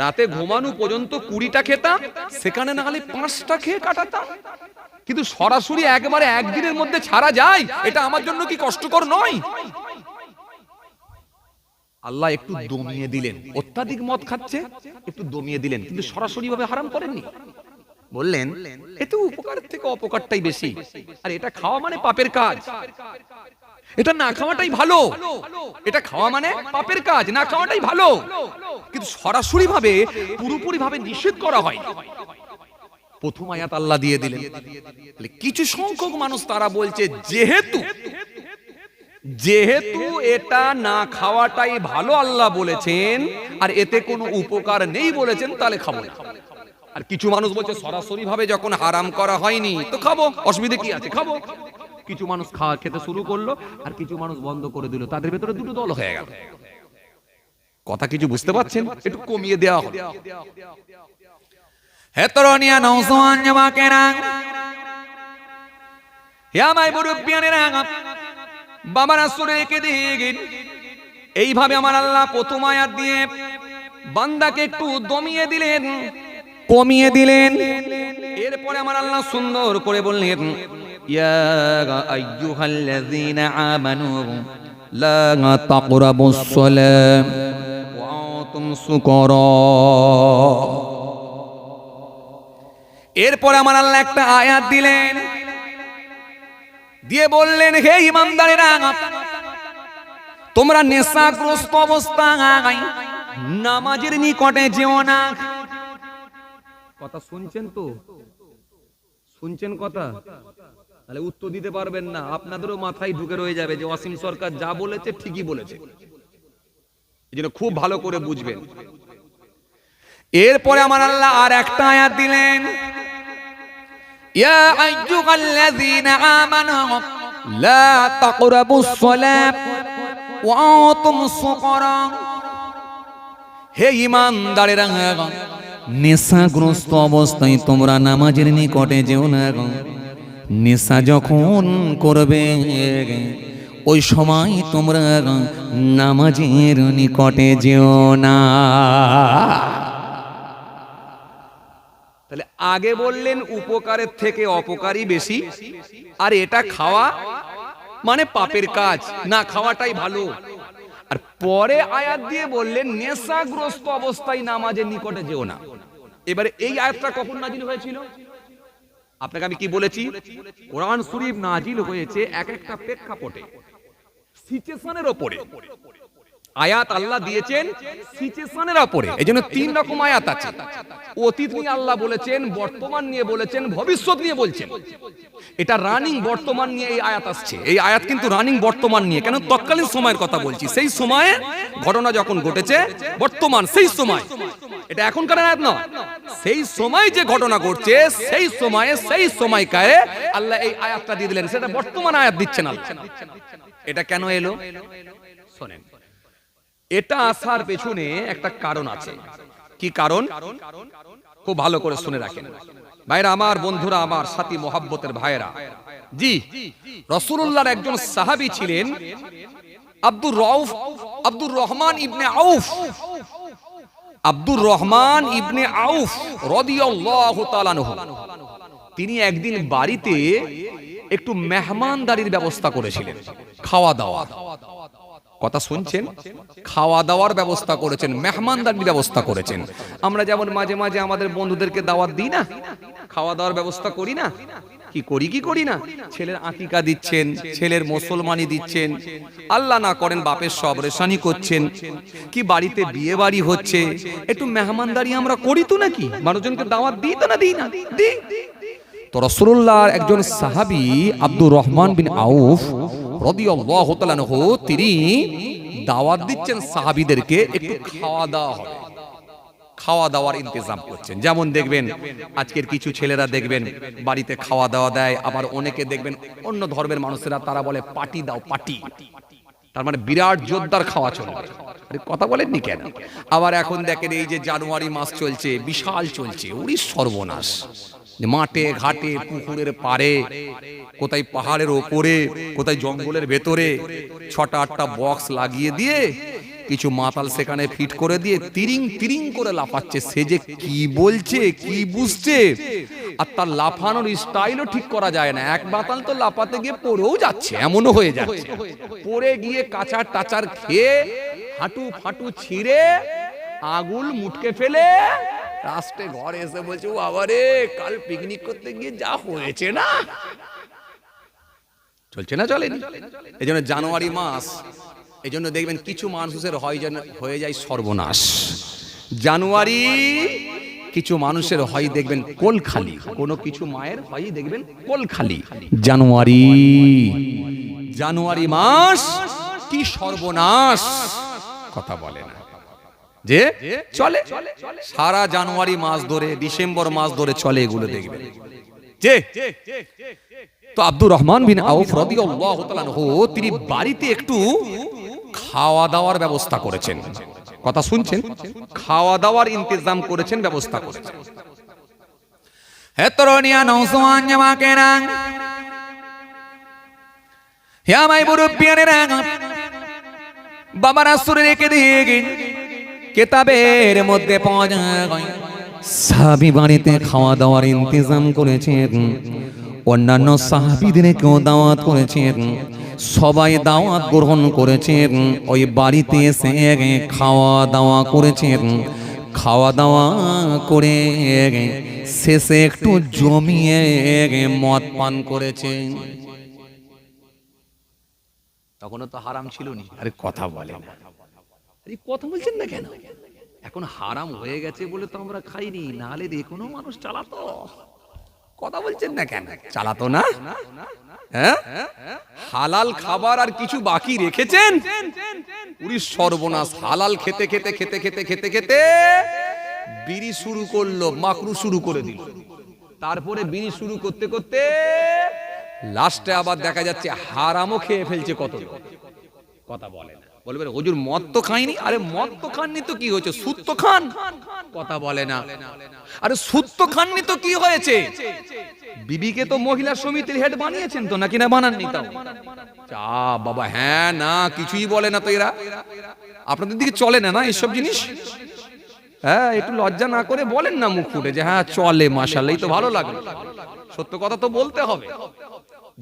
রাতে ঘুমানো পর্যন্ত 20টা খেতাম, সেখানে না হলে 5টা খেয়ে কাটাতাম। কিন্তু সরাসরি একবারে একদিনের মধ্যে ছাড়া যায়, এটা আমার জন্য কি কষ্টকর নয়? আল্লাহ একটু দমিয়ে দিলেন, অত্যাধিক মদ খাচ্ছে একটু দমিয়ে দিলেন, কিন্তু সরাসরি ভাবে হারাম করেননি। বললেন এতে উপকার থেকে অপকারটাই বেশি, আর এটা খাওয়া মানে পাপের কাজ, এটা না খাওয়াটাই ভালো। এটা খাওয়া মানে পাপের কাজ, না খাওয়াটাই ভালো। কিন্তু সরাসরি ভাবে পুরোপুরি ভাবে নিষেধ করা হয়। প্রথম আয়াত আল্লাহ দিয়ে দিলেন। কিছু সংখ্যক মানুষ তারা বলছে, যেহেতু এটা না খাওয়াটাই ভালো আল্লাহ বলেছেন, আর এতে কোনো উপকার নেই বলেছেন, তাহলে খাবো না। আর কিছু মানুষ বলছে সরাসরি ভাবে যখন হারাম করা হয়নি তো খাবো, অসুবিধা কি আছে, খাবো। কিছু মানুষ খাওয়া খেতে শুরু করলো আর কিছু মানুষ বন্ধ করে দিল, তাদের ভেতরে দুটো দল হয়ে গেল। কথা কিছু বুঝতে পারছেন? একটু কমিয়ে দেওয়া হলো। হে তরুণিয়া নওজোয়ান যুবকেরা, হে আমার মুরব্বিয়ানেরা, বাবারা শুনে রেখে দিন। এইভাবে আমার আল্লাহ প্রথম আয়াত দিয়ে বান্দাকে একটু দমিয়ে দিলেন, কমিয়ে দিলেন। এরপরে আমার আল্লাহ সুন্দর করে বললেন, ইয়া আইয়ুহাল্লাযীনা আমানু লা তাকরাবুস সালাম ওয়া আনতুম সুকারা। এরপরে আমার আল্লাহ একটা আয়াত দিলেন, দিয়ে বললেন, হে ঈমানদারেরা, তোমরা নেশাগ্রস্ত অবস্থায় নামাজের নিকটে যেও না। কথা শুনছেন তো? শুনছেন কথা? তাহলে উত্তর দিতে পারবেন না, আপনাদেরও মাথায় ঢুকে রয়ে যাবে যে অসীম সরকার যা বলেছে ঠিকই বলেছে। এই জন্য খুব ভালো করে বুঝবেন। এরপরে আমার আল্লাহ আর একটা আয়াত দিলেন, ইয়া আইয়ুহাল্লাযীনা আমানু লা তাকরাবুস সালাত ওয়া আনতুম সুকারা। হে ঈমানদারেরা, নেশাগ্রস্ত অবস্থায় তোমরা নামাজের নিকটে যেও না। নেশা যখন করবে ওই সময় তোমরা নামাজের নিকটে যেও না। তাহলে আগে বললেন উপকারের থেকে অপকারই বেশি, আর এটা খাওয়া মানে পাপের কাজ, না খাওয়াটাই ভালো। আর পরে আয়াত দিয়ে বললেন নেশাগ্রস্ত অবস্থায় নামাজের নিকটে যেও না। এবারে এই আয়াতটা কখন নাজিল হয়েছিল? আপনাকে আমি কি বলেছি, কোরআন শরীফ নাজিল হয়েছে এক একটা প্রেক্ষাপটে, সিচুয়েশনের উপরে। আয়াত আল্লাহ দিয়েছেন সিচুয়েশনের উপরে। এইজন্য তিন রকম আয়াত আছে। অতীত নিয়ে আল্লাহ বলেছেন, বর্তমান নিয়ে বলেছেন, ভবিষ্যৎ নিয়ে বলছেন। এটা রানিং বর্তমান নিয়ে এই আয়াত আসছে। এই আয়াত কিন্তু রানিং বর্তমান নিয়ে, কেন তৎকালীন সময়ের কথা বলছি। সেই সময়ে ঘটনা যখন ঘটেছে, বর্তমান সেই সময়, এটা এখনকার আয়াত নয়। সেই সময় যে ঘটনা ঘটছে সেই সময়ে সেই সময়কারে আল্লাহ এই আয়াতটা দিয়ে দিলেন, সেটা বর্তমান আয়াত দিচ্ছেন আল্লাহ। এটা কেন এলো শোনেন। এটা আসার পেছনে একটা কারণ আছে। কি কারণ? খুব ভালো করে শুনে রাখেন ভাইরা আমার, বন্ধুরা আমার, সাথী মোহাব্বতের ভাইরা। জি, রাসূলুল্লাহর একজন সাহাবী ছিলেন আব্দুর রহমান ইবনে আউফ। আব্দুর রহমান ইবনে আউফ রাদিয়াল্লাহু তাআলা আনহু। তিনি একদিন বাড়িতে একটু মেহমানদারির ব্যবস্থা করেছিলেন, খাওয়া দাওয়া। কথা শুনছেন? খাওয়া দাওয়ার ব্যবস্থা করেছেন, মেহমানদারির ব্যবস্থা করেছেন। আমরা যেমন মাঝে মাঝে আমাদের বন্ধুদেরকে দাওয়াত দিই না, খাওয়া দাওয়ার ব্যবস্থা করি না, কি করি না? ছেলের আকিকা দিচ্ছেন, ছেলের মুসলমানি দিচ্ছেন, আল্লাহ না করেন বাপের সব রেশানি করছেন, কি বাড়িতে বিয়ে বাড়ি হচ্ছে, একটু মেহমানদারি আমরা করি তো নাকি? মানুষজনকে দাওয়াত দিই তো না? দিই না? দিই। তো রাসূলুল্লাহর একজন সাহাবী আব্দুর রহমান বিন আউফ রাদিয়াল্লাহু তাআলা আনহু, তিনি দাওয়াত দিচ্ছেন সাহাবীদেরকে, একটু খাওয়া দাওয়া হবে, খাওয়া দাওয়ার ইন্তজাম করছেন। যেমন দেখবেন আজকের কিছু ছেলেরা দেখবেন বাড়িতে খাওয়া দাওয়া দেয়, আবার অনেকে দেখবেন অন্য ধর্মের মানুষেরা তারা বলে পার্টি দাও, পার্টি। তার মানে বিরাট জোরদার খাওয়া চলবে। আরে কথা বলেননি কেন? আবার এখন দেখেন এই যে জানুয়ারি মাস চলছে, বিশাল চলছে, ওরে সর্বনাশ। মাঠে ঘাটে পুকুরের পাড়ে, কোথায় পাহাড়ের ওপরে, কোথায় জঙ্গলের ভেতরে 6টা-8টা বক্স লাগিয়ে দিয়ে কিছু মাতাল সেখানে ফিট করে দিয়ে তিরিং তিরিং করে লাফাচ্ছে। সে যে কি বলছে, কি বুঝছে, আর তার লাফানোর স্টাইলও ঠিক করা যায় না। এক মাতাল তো লাফাতে গিয়ে পড়েও যাচ্ছে, এমনও হয়ে যাচ্ছে। পড়ে গিয়ে কাঁচার টাচার খেয়ে হাঁটু ফাটু ছিঁড়ে আগুল মুটকে ফেলে রাস্তে ঘরে এসে বলছে, ও বাবারে, কাল পিকনিক করতে গিয়ে যা হয়েছে না। চলছে না? চলেনি? এই জন্য জানুয়ারি মাস, এই জন্য দেখবেন কিছু মানুষের হয়ে যায় সর্বনাশ। জানুয়ারি কিছু মানুষের হয় দেখবেন কোল খালি, কোনো কিছু মায়ের হয় দেখবেন কোল খালি। জানুয়ারি মাস কি সর্বনাশ, কথা বলে না যে চলে সারা জানুয়ারি মাস ধরে, ডিসেম্বর মাস ধরে চলে, এগুলো দেখবেন যে। তো আব্দুর রহমান বিন আউফ রাদিয়াল্লাহু তাআলা আনহু তিনি বাড়িতে একটু খাওয়া দাওয়ার ব্যবস্থা করেছেন। কথা শুনছেন? খাওয়া দাওয়ার ইন্তজাম করেছেন, ব্যবস্থা করেছেন। হে তরুণিয়া নওজওয়ান জামাকেরা, হে আমার মুরব্বিয়ানেরা, বাবারা সুরে রেখে দিয়ে কিতাবের মধ্যে পাওয়া যায় সাহাবী বাড়িতে খাওয়া দাওয়ার ইন্তজাম করেছেন, অন্যান্য সাহাবীদেরকেও দাওয়াত করেছেন, সবাই দাওয়াত গ্রহণ করেছেন, ওই বাড়িতে এসে খাওয়া দাওয়া করেছেন। খাওয়া দাওয়া করে শেষে একটু জমিয়ে মদ পান করেছেন। তখনও তো হারাম ছিল নি। আরে কথা বলে না, আরে কথা বলছেন না কেন? এখন হারাম হয়ে গেছে বলে তো আমরা খাইনি, নাহলে এখনো মানুষ চালাতো। কথা বলছেন না কেন? চালাতো না? হ্যাঁ, হালাল খাবার আর কিছু বাকি রেখেছেন? উরি সর্বনাশ! হালাল খেতে খেতে খেতে খেতে খেতে খেতে বিড়ি শুরু করলো, মাকরু শুরু করে দিল। তারপরে বিড়ি শুরু করতে করতে লাস্টে আবার দেখা যাচ্ছে হারামও খেয়ে ফেলছে কত লোক। কথা বলে না। বলবে হুজুর মদ তো খাইনি। আরে মদ তো খাননি তো কি হয়েছে? সুদ তো খান। কথা বলে না। আরে সুদ তো খাননি তো কি হয়েছে? বিবিকে তো মহিলা সমিতির হেড বানিয়েছেন তো, নাকি না বানাননি? তাও চা বাবা, হ্যাঁ না কিছুই বলে না তো এরা। আপনাদের দিকে চলে না না এসব জিনিস? হ্যাঁ, একটু লজ্জা না করে বলেন না মুখ ফুটে যে হ্যাঁ চলে, মাশাআল্লাহ, এই তো ভালো লাগলো। সত্য কথা তো বলতে হবে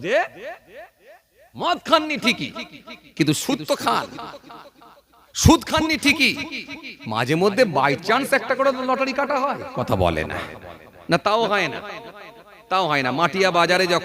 যে মদ খাননি ঠিকই, কিন্তু সুদ তো খান। সুদ খাননি ঠিকই, মাঝে মধ্যে বাই চান্স একটা করে লটারি কাটা হয়। কথা বলে না। না তাও হয় না, তাও হয় না। মাটিয়া বাজারে যখন